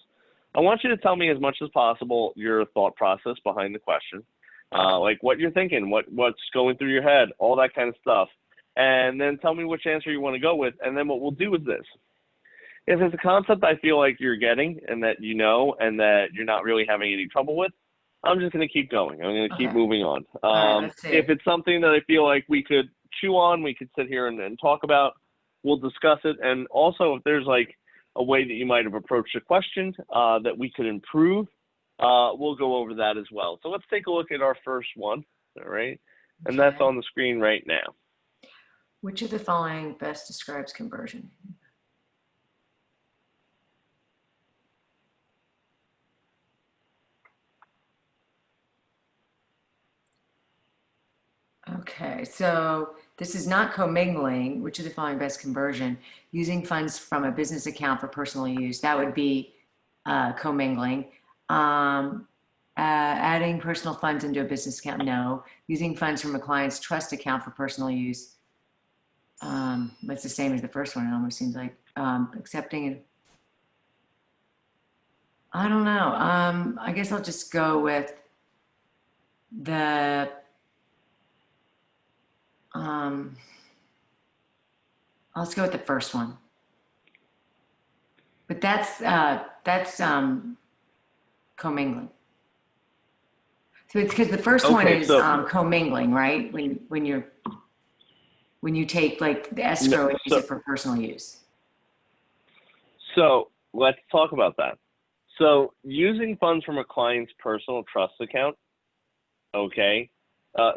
I want you to tell me as much as possible your thought process behind the question, like what you're thinking, what's going through your head, all that kind of stuff. And then tell me which answer you want to go with. And then what we'll do is this. If it's a concept I feel like you're getting and that you know and that you're not really having any trouble with, I'm just going to keep going. I'm going to keep moving on. Right, if it's something that I feel like we could chew on, we could sit here and talk about, we'll discuss it. And also if there's like a way that you might have approached a question that we could improve, we'll go over that as well. So let's take a look at our first one, all right? And that's on the screen right now. Which of the following best describes conversion? Okay, so this is not co-mingling. Which of the following best conversion? Using funds from a business account for personal use. That would be co-mingling. Adding personal funds into a business account, no. Using funds from a client's trust account for personal use. It's the same as the first one, it almost seems like. Accepting it. I don't know. I guess I'll just go with the let's go with the first one. But that's co-mingling. So it's because the first one is co-mingling, right? When you take like the escrow and use it for personal use. So let's talk about that. So using funds from a client's personal trust account, okay?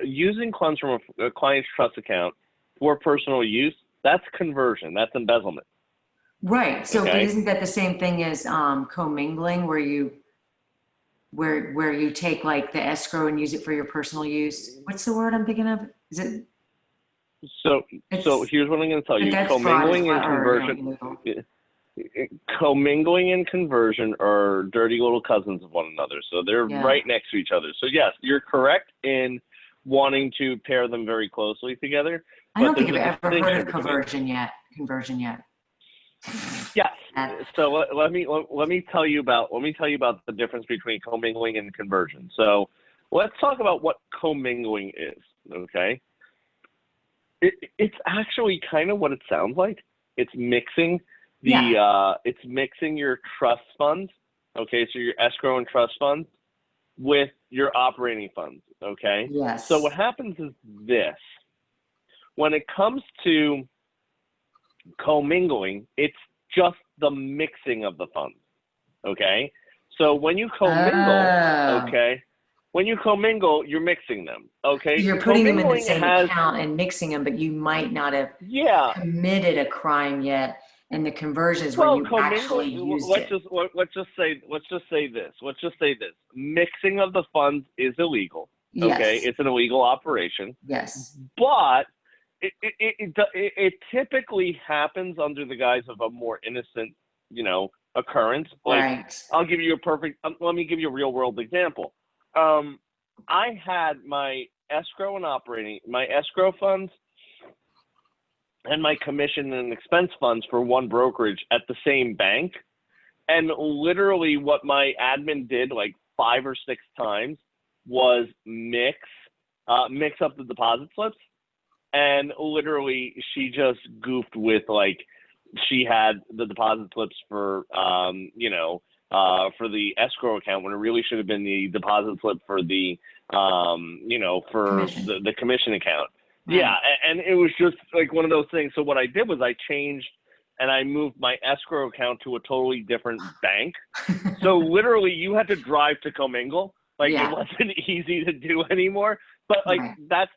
Using funds from a client's trust account for personal use, that's conversion, that's embezzlement. Right, so but isn't that the same thing as co-mingling where you take like the escrow and use it for your personal use? What's the word I'm thinking of? Is it? So here's what I'm going to tell you. Co-mingling and conversion. Co-mingling and conversion are dirty little cousins of one another. So they're right next to each other. So yes, you're correct in wanting to pair them very closely together. I don't think I've ever heard of conversion yet. Yes. So let me tell you about the difference between co-mingling and conversion. So let's talk about what co-mingling is. Okay. It's actually kind of what it sounds like. It's mixing it's mixing your trust funds. Okay. So your escrow and trust funds with your operating funds. Okay. Yes. So what happens is this: when it comes to co-mingling, it's just the mixing of the funds. Okay. So when you co-mingle, when you co-mingle, you're mixing them. Okay. So you're putting them in the same account and mixing them, but you might not have committed a crime yet. And the conversion is when you actually used it. Let's just say this. Mixing of the funds is illegal. Yes. Okay. It's an illegal operation. Yes. But it typically happens under the guise of a more innocent, occurrence. Like, right. I'll give you let me give you a real world example. I had my escrow my escrow funds and my commission and expense funds for one brokerage at the same bank. And literally what my admin did like 5 or 6 times was mix up the deposit slips. And literally she just goofed with she had the deposit slips for, for the escrow account when it really should have been the deposit slip for the, for the commission account. Right. Yeah. And it was just like one of those things. So what I did was I changed and I moved my escrow account to a totally different bank. So literally you had to drive to commingle. It wasn't easy to do anymore, but that's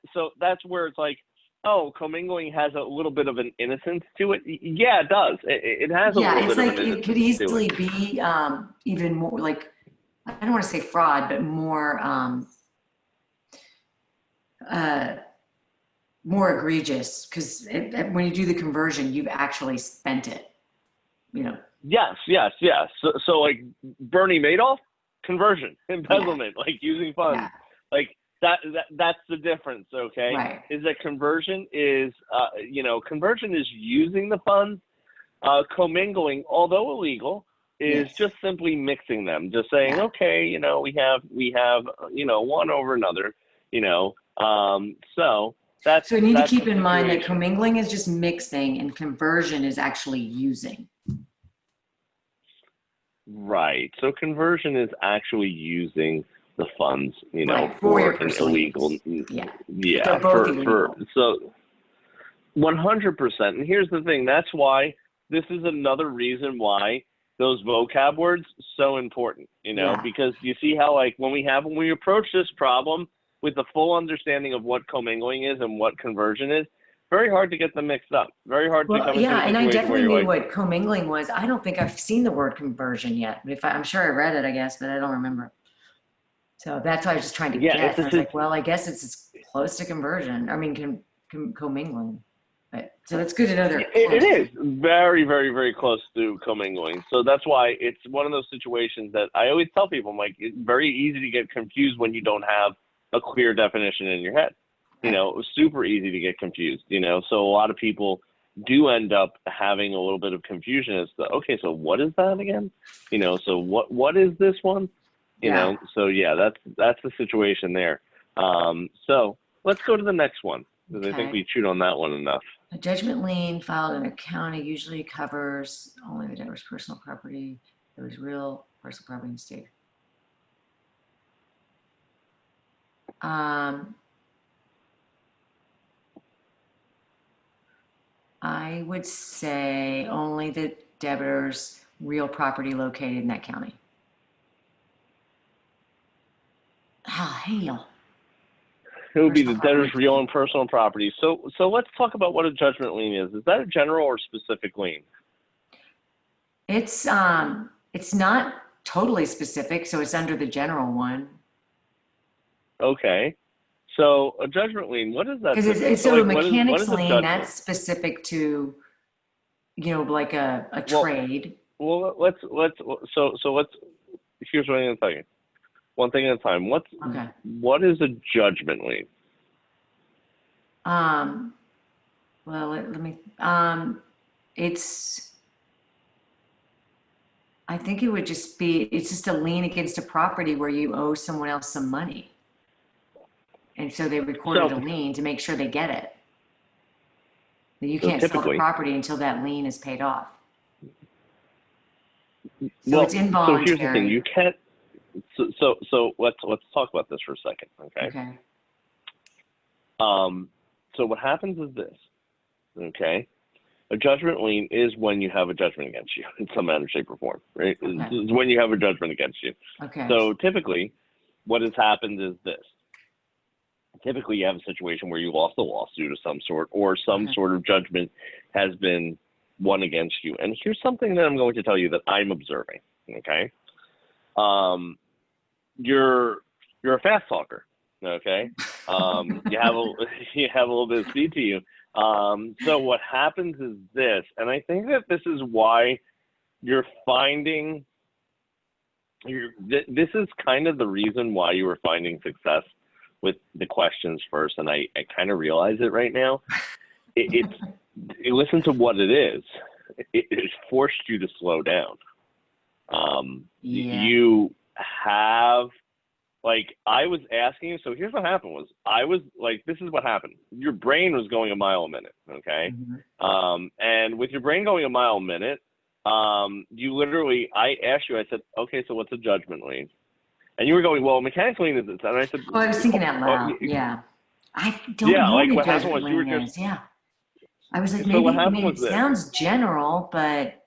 where it's like, oh, commingling has a little bit of an innocence to it. Yeah, it does. It has a Yeah, little it's bit of like an it could innocence to easily it. be even more like, I don't want to say fraud, but uh, more egregious because when you do the conversion, you've actually spent it. You know. Yes, yes, yes. So like Bernie Madoff, conversion, Yeah. embezzlement, like using funds, Yeah. like that's the difference. Okay, Right. is that conversion is conversion is using the funds. Commingling, although illegal, is Yes. just simply mixing them, just saying, Yeah. okay, we have one over another, so So you need to that's the keep in mind that situation. commingling is just mixing and conversion is actually using. Right. So conversion is actually using the funds, Right. For for your an personal illegal, use. Yeah. But yeah, they're both illegal. so 100%. And here's the thing. That's why this is another reason why those vocab words so important, Yeah. because you see how like when we approach this problem with the full understanding of what commingling is and what conversion is, very hard to get them mixed up. Very hard to Well, come into yeah, a and I situation where definitely you're knew like, what commingling was. I don't think I've seen the word conversion yet. I'm sure I read it, I guess, but I don't remember. So that's why I was just trying to yeah, guess. I was like, well, I guess it's as close to conversion. I mean, commingling. But so it's good to know they're it close. is very, very, very close to commingling. So that's why it's one of those situations that I always tell people, I'm like, it's very easy to get confused when you don't have a clear definition in your head. Right. Super easy to get confused, So a lot of people do end up having a little bit of confusion as to, okay, so what is that again? So what is this one? Yeah. So yeah, that's the situation there. So let's go to the next one, because I think Okay. we chewed on that one enough. A judgment lien filed in a county usually covers only the debtor's personal property. There was real personal property in the state. I would say only the debtor's real property located in that county. Oh, hell. It would be the Personal property. debtor's real and personal property. So let's talk about what a judgment lien is. Is that a general or specific lien? It's not totally specific, so it's under the general one. Okay. So a judgment lien, what is that? Because So so a like, what mechanics is a lien, judgment? that's specific to, like a Well, trade. let's here's what I'm going to tell you. One thing at a time. Okay. What is a judgment lien? Well, let me, it's, I think it would just be, it's just a lien against a property where you owe someone else some money. And so they recorded a lien to make sure they get it. That you can't sell the property until that lien is paid off. So it's involuntary. So here's the thing. You can't, so let's talk about this for a second, okay? Okay. So what happens is this, okay? A judgment lien is when you have a judgment against you in some manner, shape, or form, right? Okay. It's when you have a judgment against you. Okay. So typically, what has happened is this. Typically, you have a situation where you lost a lawsuit of some sort, or some sort of judgment has been won against you. And here's something that I'm going to tell you that I'm observing, okay? You're a fast talker, okay? You have a little bit of speed to you. So what happens is this, and I think that this is why you're finding this is kind of the reason why you were finding success with the questions first, and I kind of realize it right now. Listen to what it is. It forced you to slow down. You have, like, I was asking you, so here's what happened was, I was like, this is what happened. Your brain was going a mile a minute, okay? Mm-hmm. And with your brain going a mile a minute, you literally, I asked you, I said, okay, so what's a judgment lien? And you were going, well, mechanics lien is this. And I said, oh, I was thinking out loud. Yeah. I don't know like what judgment lien is. Yeah. I was like, maybe it sounds general, but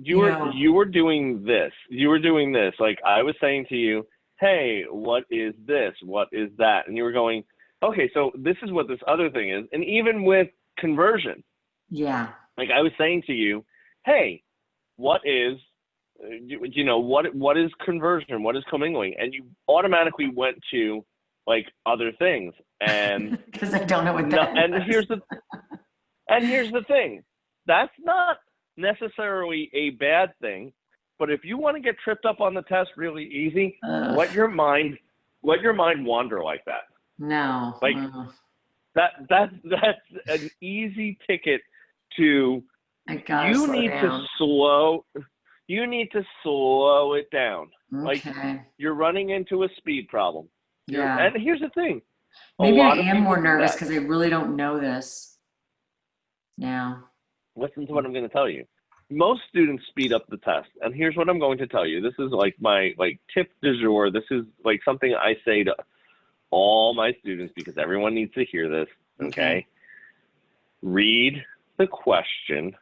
you were doing this. You were doing this. Like, I was saying to you, hey, what is this? What is that? And you were going, okay, so this is what this other thing is. And even with conversion, Yeah. like I was saying to you, hey, what is, what is conversion? What is commingling? And you automatically went to like other things. And Because I don't know what no, that and was. here's the thing. That's not necessarily a bad thing, but if you want to get tripped up on the test really easy, let your mind wander like that. No. Like that's an easy ticket to I gotta slow down. You need to slow it down. Okay. Like you're running into a speed problem. Yeah. And here's the thing. Maybe I am more nervous because I really don't know this now. Listen to what I'm going to tell you. Most students speed up the test, and here's what I'm going to tell you. This is like my tip du jour. This is like something I say to all my students because everyone needs to hear this. Okay. Read the question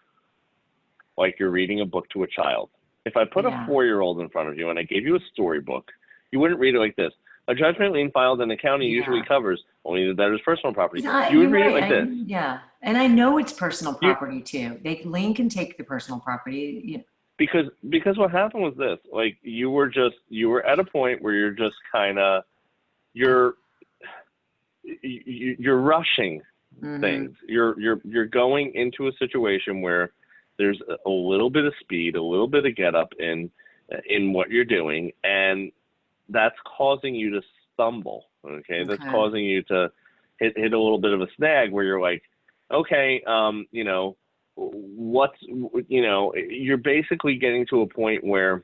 like you're reading a book to a child. If I put a 4-year-old in front of you and I gave you a storybook, you wouldn't read it like this. A judgment lien filed in the county usually covers only the debtor's personal property. You would read it like this. Yeah, and I know it's personal property too. Lien can take the personal property. Yeah. Because what happened was this: like you were at a point where you're just kind of you're rushing things. You're going into a situation where there's a little bit of speed, a little bit of get up in what you're doing, and that's causing you to stumble. Okay, that's causing you to hit a little bit of a snag where you're like, okay, you're basically getting to a point where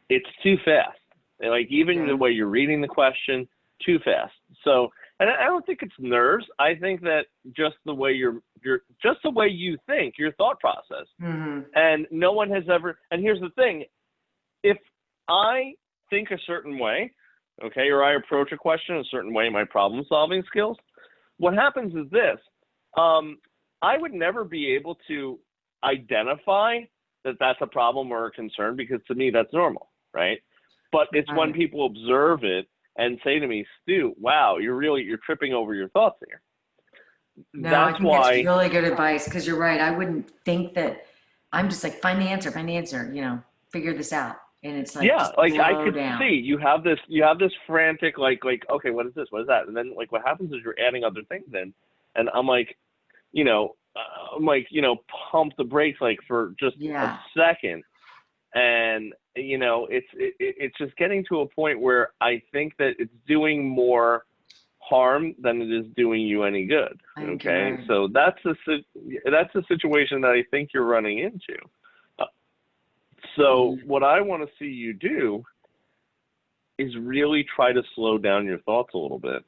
it's too fast. And like even the way you're reading the question, too fast. So, and I don't think it's nerves. I think that just the way just the way you think, your thought process. And no one has ever. And here's the thing: if I think a certain way, okay, or I approach a question a certain way in my problem-solving skills, what happens is this. I would never be able to identify that that's a problem or a concern because to me that's normal, right? But it's when people observe it and say to me, Stu, wow, you're tripping over your thoughts here. No, that's that's really good advice because you're right. I wouldn't think that. I'm just like, find the answer, figure this out. And it's like, I could see you have this frantic, like, okay, what is this? What is that? And then like what happens is you're adding other things in. And I'm like, pump the brakes like for just a second. And, it's just getting to a point where I think that it's doing more harm than it is doing you any good. Okay. So that's a situation that I think you're running into. So what I want to see you do is really try to slow down your thoughts a little bit.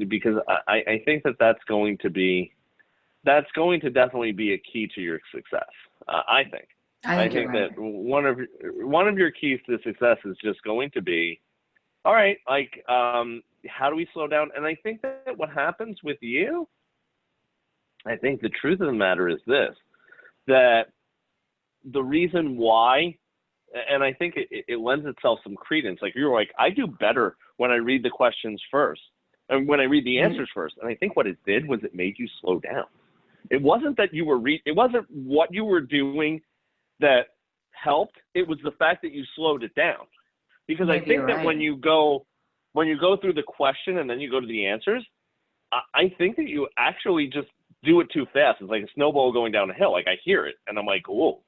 Because I think that's going to definitely be a key to your success. I think that one of your keys to success is just going to be, all right, like, how do we slow down? And I think that what happens with you, I think the truth of the matter is this, that the reason why, and I think it lends itself some credence, like you're like, I do better when I read the questions first and when I read the answers first. And I think what it did was it made you slow down. It wasn't that it wasn't what you were doing that helped. It was the fact that you slowed it down. Because I think that when you go through the question and then you go to the answers, I think that you actually just do it too fast. It's like a snowball going down a hill. Like I hear it and I'm like, whoa.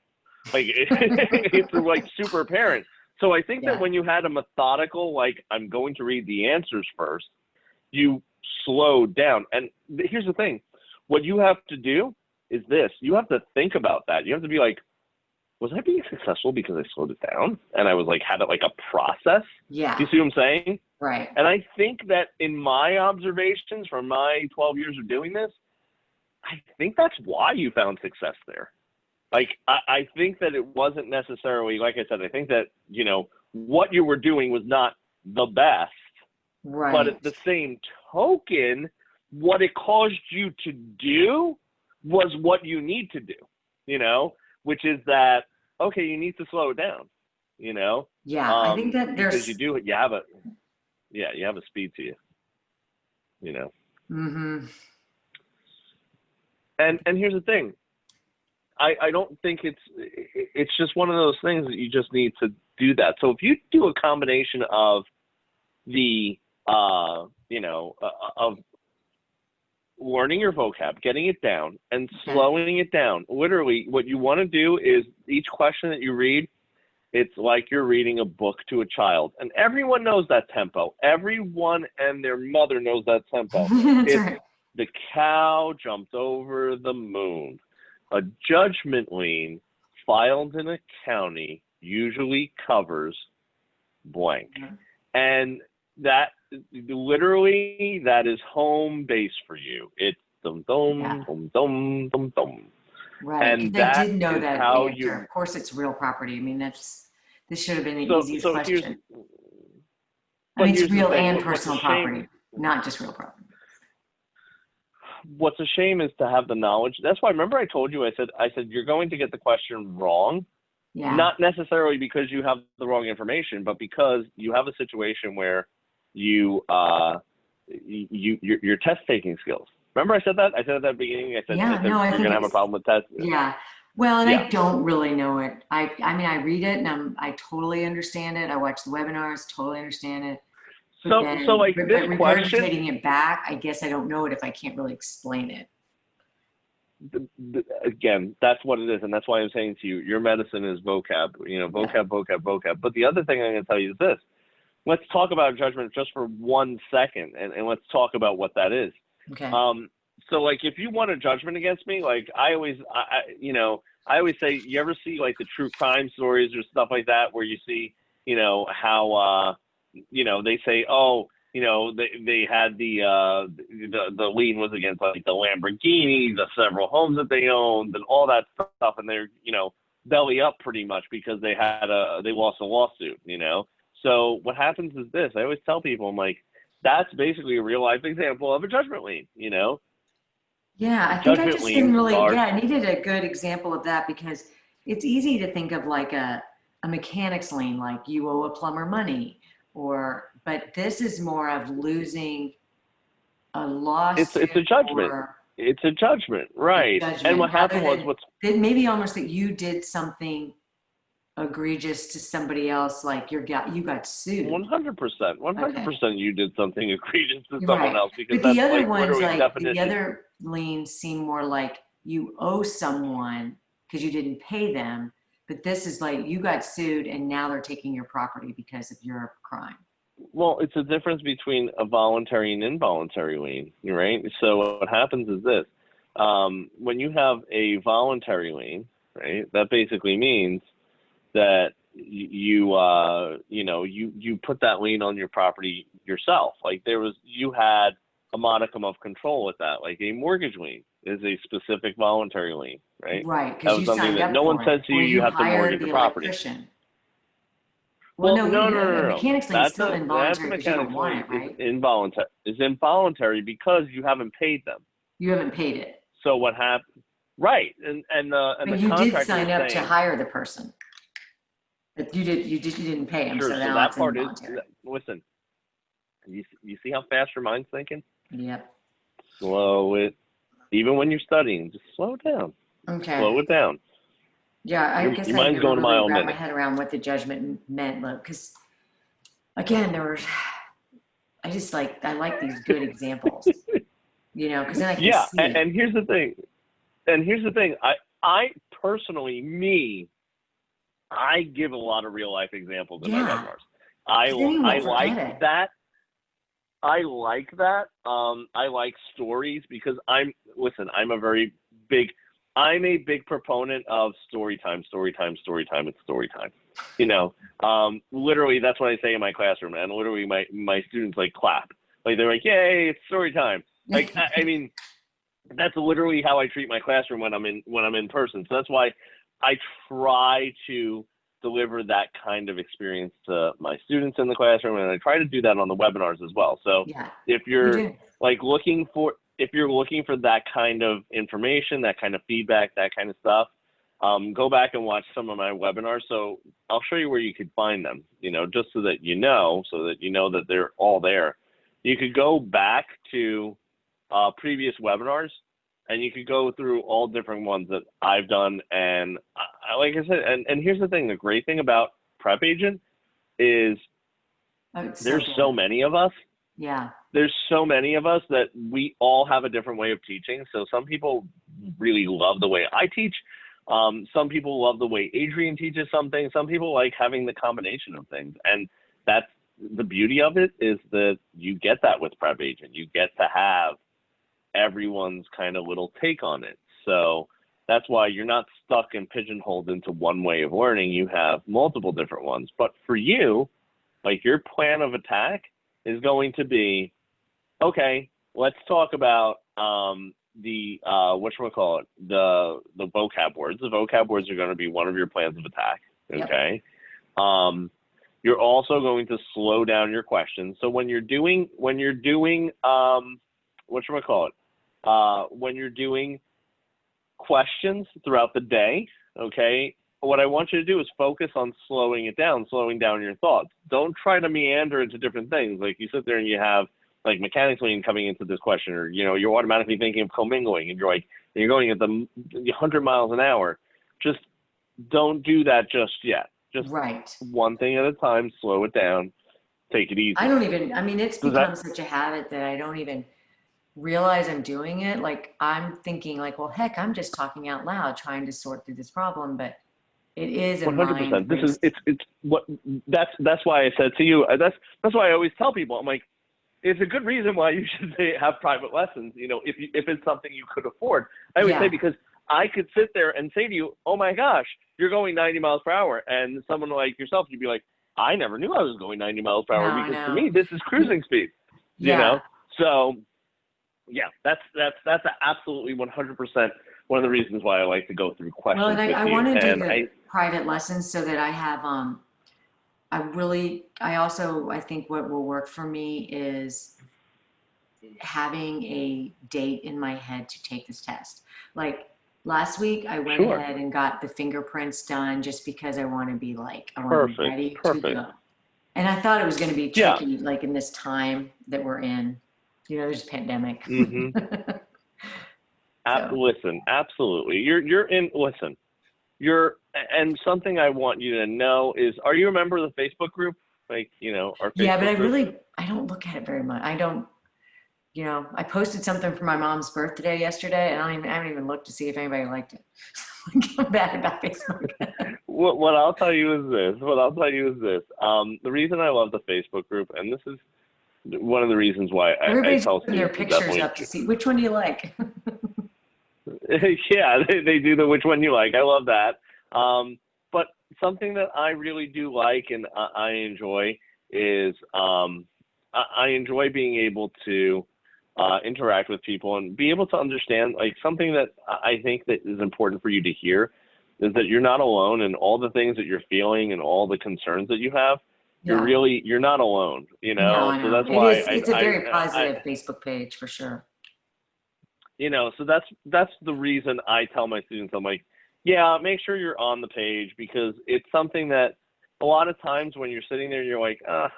Like it's like super apparent. So I think that when you had a methodical, like I'm going to read the answers first, you slowed down. And here's the thing. What you have to do is this. You have to think about that. You have to be like, was I being successful because I slowed it down? And I was like, had it like a process? Yeah. Do you see what I'm saying? Right. And I think that in my observations from my 12 years of doing this, I think that's why you found success there. Like, I think that it wasn't necessarily, like I said, I think that, what you were doing was not the best. Right. But at the same token, what it caused you to do was what you need to do, which is that, okay, you need to slow it down, Yeah, I think that because you have it. you have a speed to you, you know. Mm-hmm. And here's the thing. I don't think it's just one of those things that you just need to do that. So if you do a combination of the of learning your vocab, getting it down, and slowing it down. Literally, what you want to do is each question that you read, it's like you're reading a book to a child. And everyone knows that tempo. Everyone and their mother knows that tempo. That's right. The cow jumped over the moon. A judgment lien filed in a county usually covers blank. And that literally, that is home base for you. It's dum dum dum dum dum dum. Right. And I did know that how answer. Of course, it's real property. I mean, this should have been the easiest question. I mean, it's real and personal property, not just real property. What's a shame is to have the knowledge. That's why, remember I told you, I said you're going to get the question wrong. Yeah. Not necessarily because you have the wrong information, but because you have a situation where your test taking skills. Remember I said that? I said at the beginning, I said you're going to have a problem with tests. Yeah. Well, and I don't really know it. I mean, I read it and I totally understand it. I watch the webinars, totally understand it. So like this question, regurgitating it back, I guess I don't know it if I can't really explain it. Again, that's what it is, and that's why I'm saying to you, your medicine is vocab. Vocab. But the other thing I'm going to tell you is this. Let's talk about judgment just for 1 second, and let's talk about what that is. Okay. So like, if you want a judgment against me, like I always say, you ever see like the true crime stories or stuff like that, where you see, how, they say, oh, they had the lien was against like the Lamborghini, the several homes that they owned, and all that stuff, and they're belly up pretty much because they lost a lawsuit. So what happens is this. I always tell people, I'm like, that's basically a real life example of a judgment lien. Yeah, I think I just didn't really. I needed a good example of that, because it's easy to think of like a mechanics lien, like you owe a plumber money. But this is more of losing a lawsuit. It's a judgment. It's a judgment, right? And what happened was maybe almost that you did something egregious to somebody else, like you got sued. 100%. 100%. You did something egregious to someone else, because but the that's other like ones, like definition. the other liens, seem more like you owe someone because you didn't pay them. But this is like you got sued and now they're taking your property because of your crime. Well, it's a difference between a voluntary and involuntary lien, right? So what happens is this. When you have a voluntary lien, right, that basically means that you put that lien on your property yourself. Like you had a modicum of control with that. Like a mortgage lien is a specific voluntary lien, right? Right, because you signed up. No one says to you have to mortgage the property. Well, no. Mechanics lien is still involuntary because you don't want it, right? It's involuntary because you haven't paid them. You haven't paid it. So what happened? Right, and but you did sign up to hire the person. But you didn't pay him. Sure, so that part is. Listen, you see how fast your mind's thinking? Yep. Slow it. Even when you're studying, just slow it down. Okay. Slow it down. Yeah, I guess your I mind's going a mile a minute. My head around what the judgment meant, because again, I like these good examples, because then I can see. And here's the thing. I personally, I give a lot of real life examples in my webinars. I like that. I like that. I like stories because I'm a big proponent of story time. It's story time. Literally, that's what I say in my classroom, and literally my students like clap. Like they're like, "Yay, it's story time!" Like I mean, that's literally how I treat my classroom when I'm in person. So that's why I try to deliver that kind of experience to my students in the classroom, and I try to do that on the webinars as well. So if you're looking for that kind of information, that kind of feedback, that kind of stuff, go back and watch some of my webinars. So I'll show you where you could find them, just so that you know that they're all there. You could go back to previous webinars, and you could go through all different ones that I've done. And like I said, and here's the thing, the great thing about Prep Agent is there's so many of us. Yeah. There's so many of us that we all have a different way of teaching. So some people really love the way I teach. Some people love the way Adrian teaches something. Some people like having the combination of things. And that's the beauty of it, is that you get that with Prep Agent. You get to have everyone's kind of little take on it. So that's why you're not stuck and pigeonholed into one way of learning. You have multiple different ones. But for you, like, your plan of attack is going to be, okay, let's talk about the vocab words. The vocab words are going to be one of your plans of attack. Okay. Yep. You're also going to slow down your questions. So when you're doing when you're doing questions throughout the day, okay, what I want you to do is focus on slowing down your thoughts. Don't try to meander into different things. Like, you sit there and you have like mechanics lien coming into this question, or you're automatically thinking of co-mingling, and you're going at the 100 miles an hour. Just don't do that just yet. Just one thing at a time. Slow it down. Take it easy. It's become such a habit that I don't even realize I'm doing it. Like, I'm thinking like, well, heck, I'm just talking out loud, trying to sort through this problem, but it is a 100%. That's why I said to you. That's why I always tell people. I'm like, it's a good reason why you should have private lessons. If it's something you could afford. I always say, because I could sit there and say to you, oh my gosh, you're going 90 miles per hour, and someone like yourself, you'd be like, I never knew I was going 90 miles per hour, because for me this is cruising speed. So yeah, that's absolutely 100% one of the reasons why I like to go through questions. Well, and I want to do the private lessons so that I have, I think what will work for me is having a date in my head to take this test. Like, last week I went ahead and got the fingerprints done just because I want to be ready to go. And I thought it was going to be tricky, like in this time that we're in. There's a pandemic. Mm-hmm. Listen, absolutely. And something I want you to know is, are you a member of the Facebook group? Our Facebook but I don't look at it very much. I don't, I posted something for my mom's birthday yesterday, and I haven't even looked to see if anybody liked it. I'm bad about Facebook. What I'll tell you is this. The reason I love the Facebook group, and this is one of the reasons why everybody's I tell putting their pictures up to see which one do you like. Yeah, they do the which one you like. I love that. But something that I really do like and I enjoy is I enjoy being able to interact with people and be able to understand, like, something that I think that is important for you to hear is that you're not alone, and all the things that you're feeling and all the concerns that you have, you're not alone, No, so that's why it's a very positive Facebook page for sure. So that's the reason I tell my students, I'm like, make sure you're on the page, because it's something that a lot of times when you're sitting there, you're like, I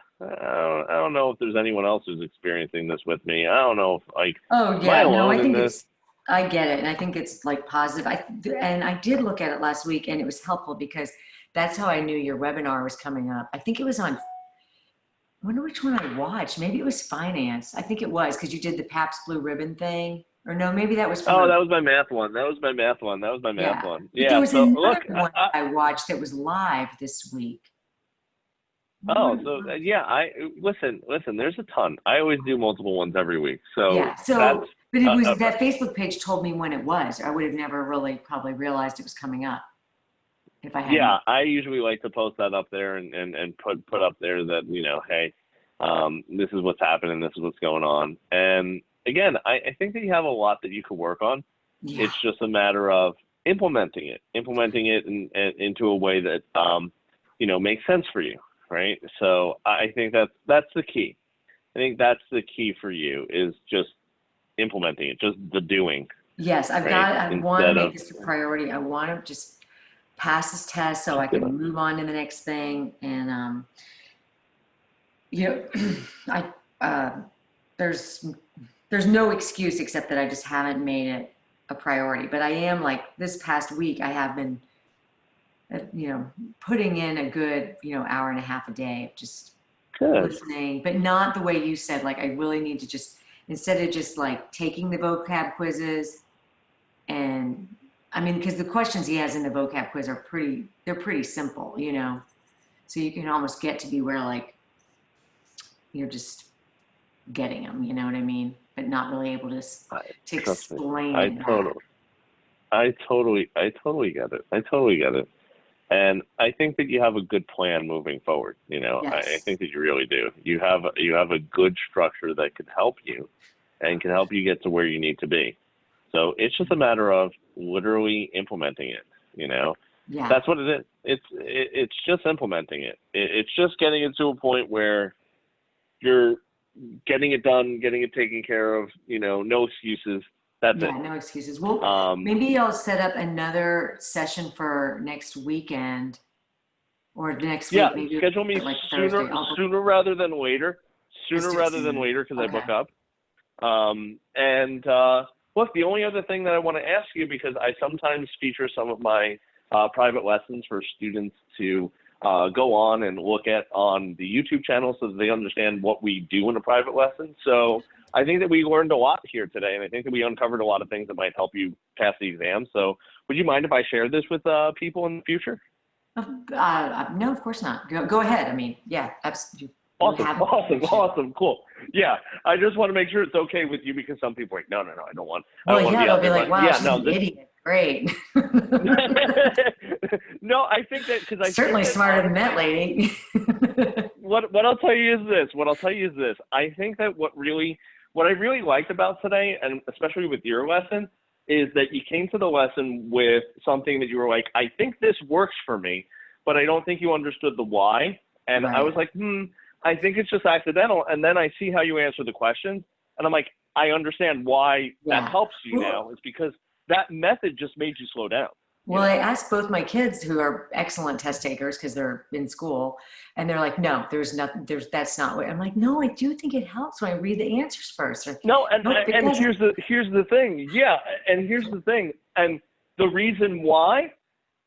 don't know if there's anyone else who's experiencing this with me. I don't know if I get it. And I think it's like positive. I did look at it last week, and it was helpful because that's how I knew your webinar was coming up. I think it was on, I wonder which one I watched. Maybe it was finance. I think it was, because you did the Pabst Blue Ribbon thing. Or no, maybe that was that was my math one. Yeah. There was another one I watched that was live this week. Listen, there's a ton. I always do multiple ones every week. So but it was that Facebook page told me when it was. I would have never really probably realized it was coming up if I hadn't. Yeah, I usually like to post that up there and put up there that, hey, this is what's happening, this is what's going on. And again, I think that you have a lot that you could work on. Yeah. It's just a matter of implementing it into a way that, makes sense for you, right? So I think that's the key. I think that's the key for you, is just implementing it, just the doing. Yes, I want to make this a priority. I want to just pass this test so I can move on to the next thing. And, you know, there's no excuse except that I just haven't made it a priority. But I am, like, this past week, I have been, you know, putting in a good, you know, hour and a half a day of just listening, but not the way you said. Like, I really need to just, instead of just like taking the vocab quizzes, and I mean, because the questions he has in the vocab quiz are they're pretty simple, you know, so you can almost get to be where, like, you're just getting them, you know what I mean, but not really able to explain. I totally get it. I totally get it. And I think that you have a good plan moving forward. You know, Yes. I think that you really do. You have a good structure that can help you and can help you get to where you need to be. So it's just a matter of literally implementing it, you know. Yeah. That's what it is. It's just implementing it. It's just getting it to a point where you're getting it done, getting it taken care of, you know, no excuses. That's it. No excuses. Well, maybe I'll set up another session for next weekend or next week. Maybe schedule me like sooner rather than later. Sooner rather than later, because I book up. Look, the only other thing that I want to ask you, because I sometimes feature some of my private lessons for students to go on and look at on the YouTube channel so that they understand what we do in a private lesson. So I think that we learned a lot here today, and I think that we uncovered a lot of things that might help you pass the exam. So would you mind if I share this with people in the future? No, of course not. Go ahead. I mean, yeah, absolutely. Awesome, cool. Yeah, I just want to make sure it's okay with you, because some people are like, no, I don't want. Well, they'll be like, wow, she's an idiot. Great. No, I think that because I certainly smarter than that lady. What I'll tell you is this. I think that what I really liked about today, and especially with your lesson, is that you came to the lesson with something that you were like, I think this works for me, but I don't think you understood the why. And I was like, I think it's just accidental. And then I see how you answer the questions, and I'm like, I understand why that helps you now. It's because that method just made you slow down. Well, I asked both my kids, who are excellent test takers because they're in school, and they're like, no, that's not what. I'm like, no, I do think it helps when I read the answers first. No, and here's the thing. Yeah, and here's the thing. And the reason why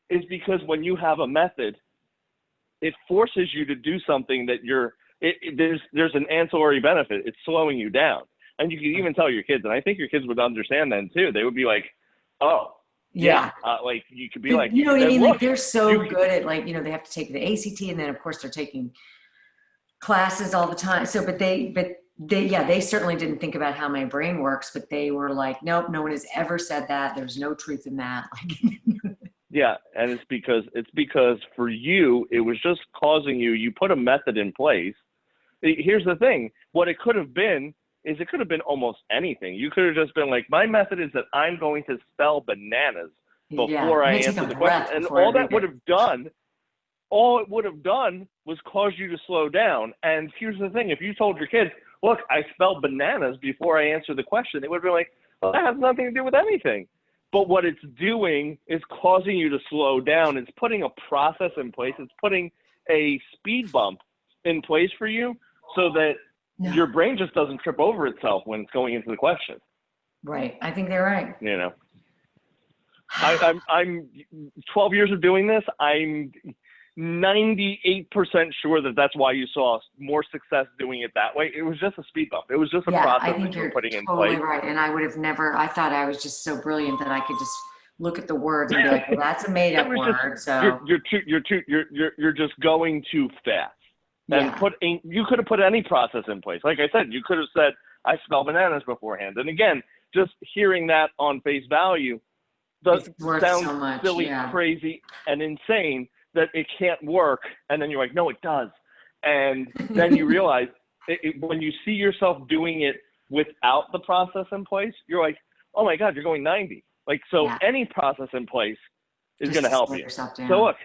is because when you have a method, it forces you to do something that there's an ancillary benefit. It's slowing you down. And you can even tell your kids, and I think your kids would understand then too. They would be like, oh, yeah. Like you could be like, you know what I mean? Like they're so good at, like, you know, they have to take the ACT, and then of course they're taking classes all the time. So, but they certainly didn't think about how my brain works, but they were like, nope, no one has ever said that. There's no truth in that. Yeah. And it's because for you, it was just causing you put a method in place. Here's the thing. What it could have been is it could have been almost anything. You could have just been like, my method is that I'm going to spell bananas before I answer the question. And all it would have done was cause you to slow down. And here's the thing. If you told your kids, look, I spelled bananas before I answer the question, they would be like, well, that has nothing to do with anything. But what it's doing is causing you to slow down. It's putting a process in place. It's putting a speed bump in place for you so that your brain just doesn't trip over itself when it's going into the question. Right. I think they're right. You know, I'm 12 years of doing this. I'm 98% sure that that's why you saw more success doing it that way. It was just a speed bump. It was just a process that you were putting in place. Right. And I would have never, I thought I was just so brilliant that I could just look at the words and be like, well, that's a made up word. So you're just going too fast. And you could have put any process in place. Like I said, you could have said, I spell bananas beforehand. And again, just hearing that on face value sounds so silly, crazy, and insane that it can't work. And then you're like, no, it does. And then you realize when you see yourself doing it without the process in place, you're like, oh my God, you're going 90. Like, so any process in place is going to help you. So look,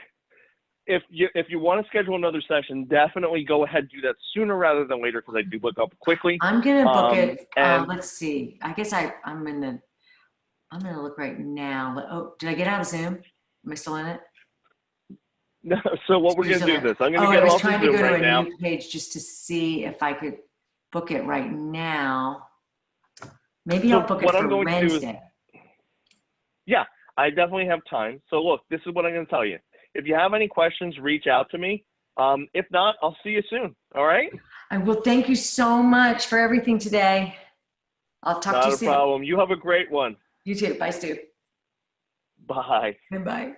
if you want to schedule another session, definitely go ahead and do that sooner rather tan later, because I do book up quickly. I'm going to book it. Let's see. I guess I'm going to look right now. Oh, did I get out of Zoom? Am I still in it? No, so what we're going to do this. I'm going to I get was off trying the to Zoom go to right a now. new page just to see if I could book it right now. Maybe So I'll book it what I'm for going to do is, Wednesday. yeah, I definitely have time. So look, this is what I'm going to tell you. If you have any questions, reach out to me. If not, I'll see you soon. All right? I will. Thank you so much for everything today. I'll talk to you Not a soon. problem. You have a great one. You too. Bye, Stu. Bye. Bye.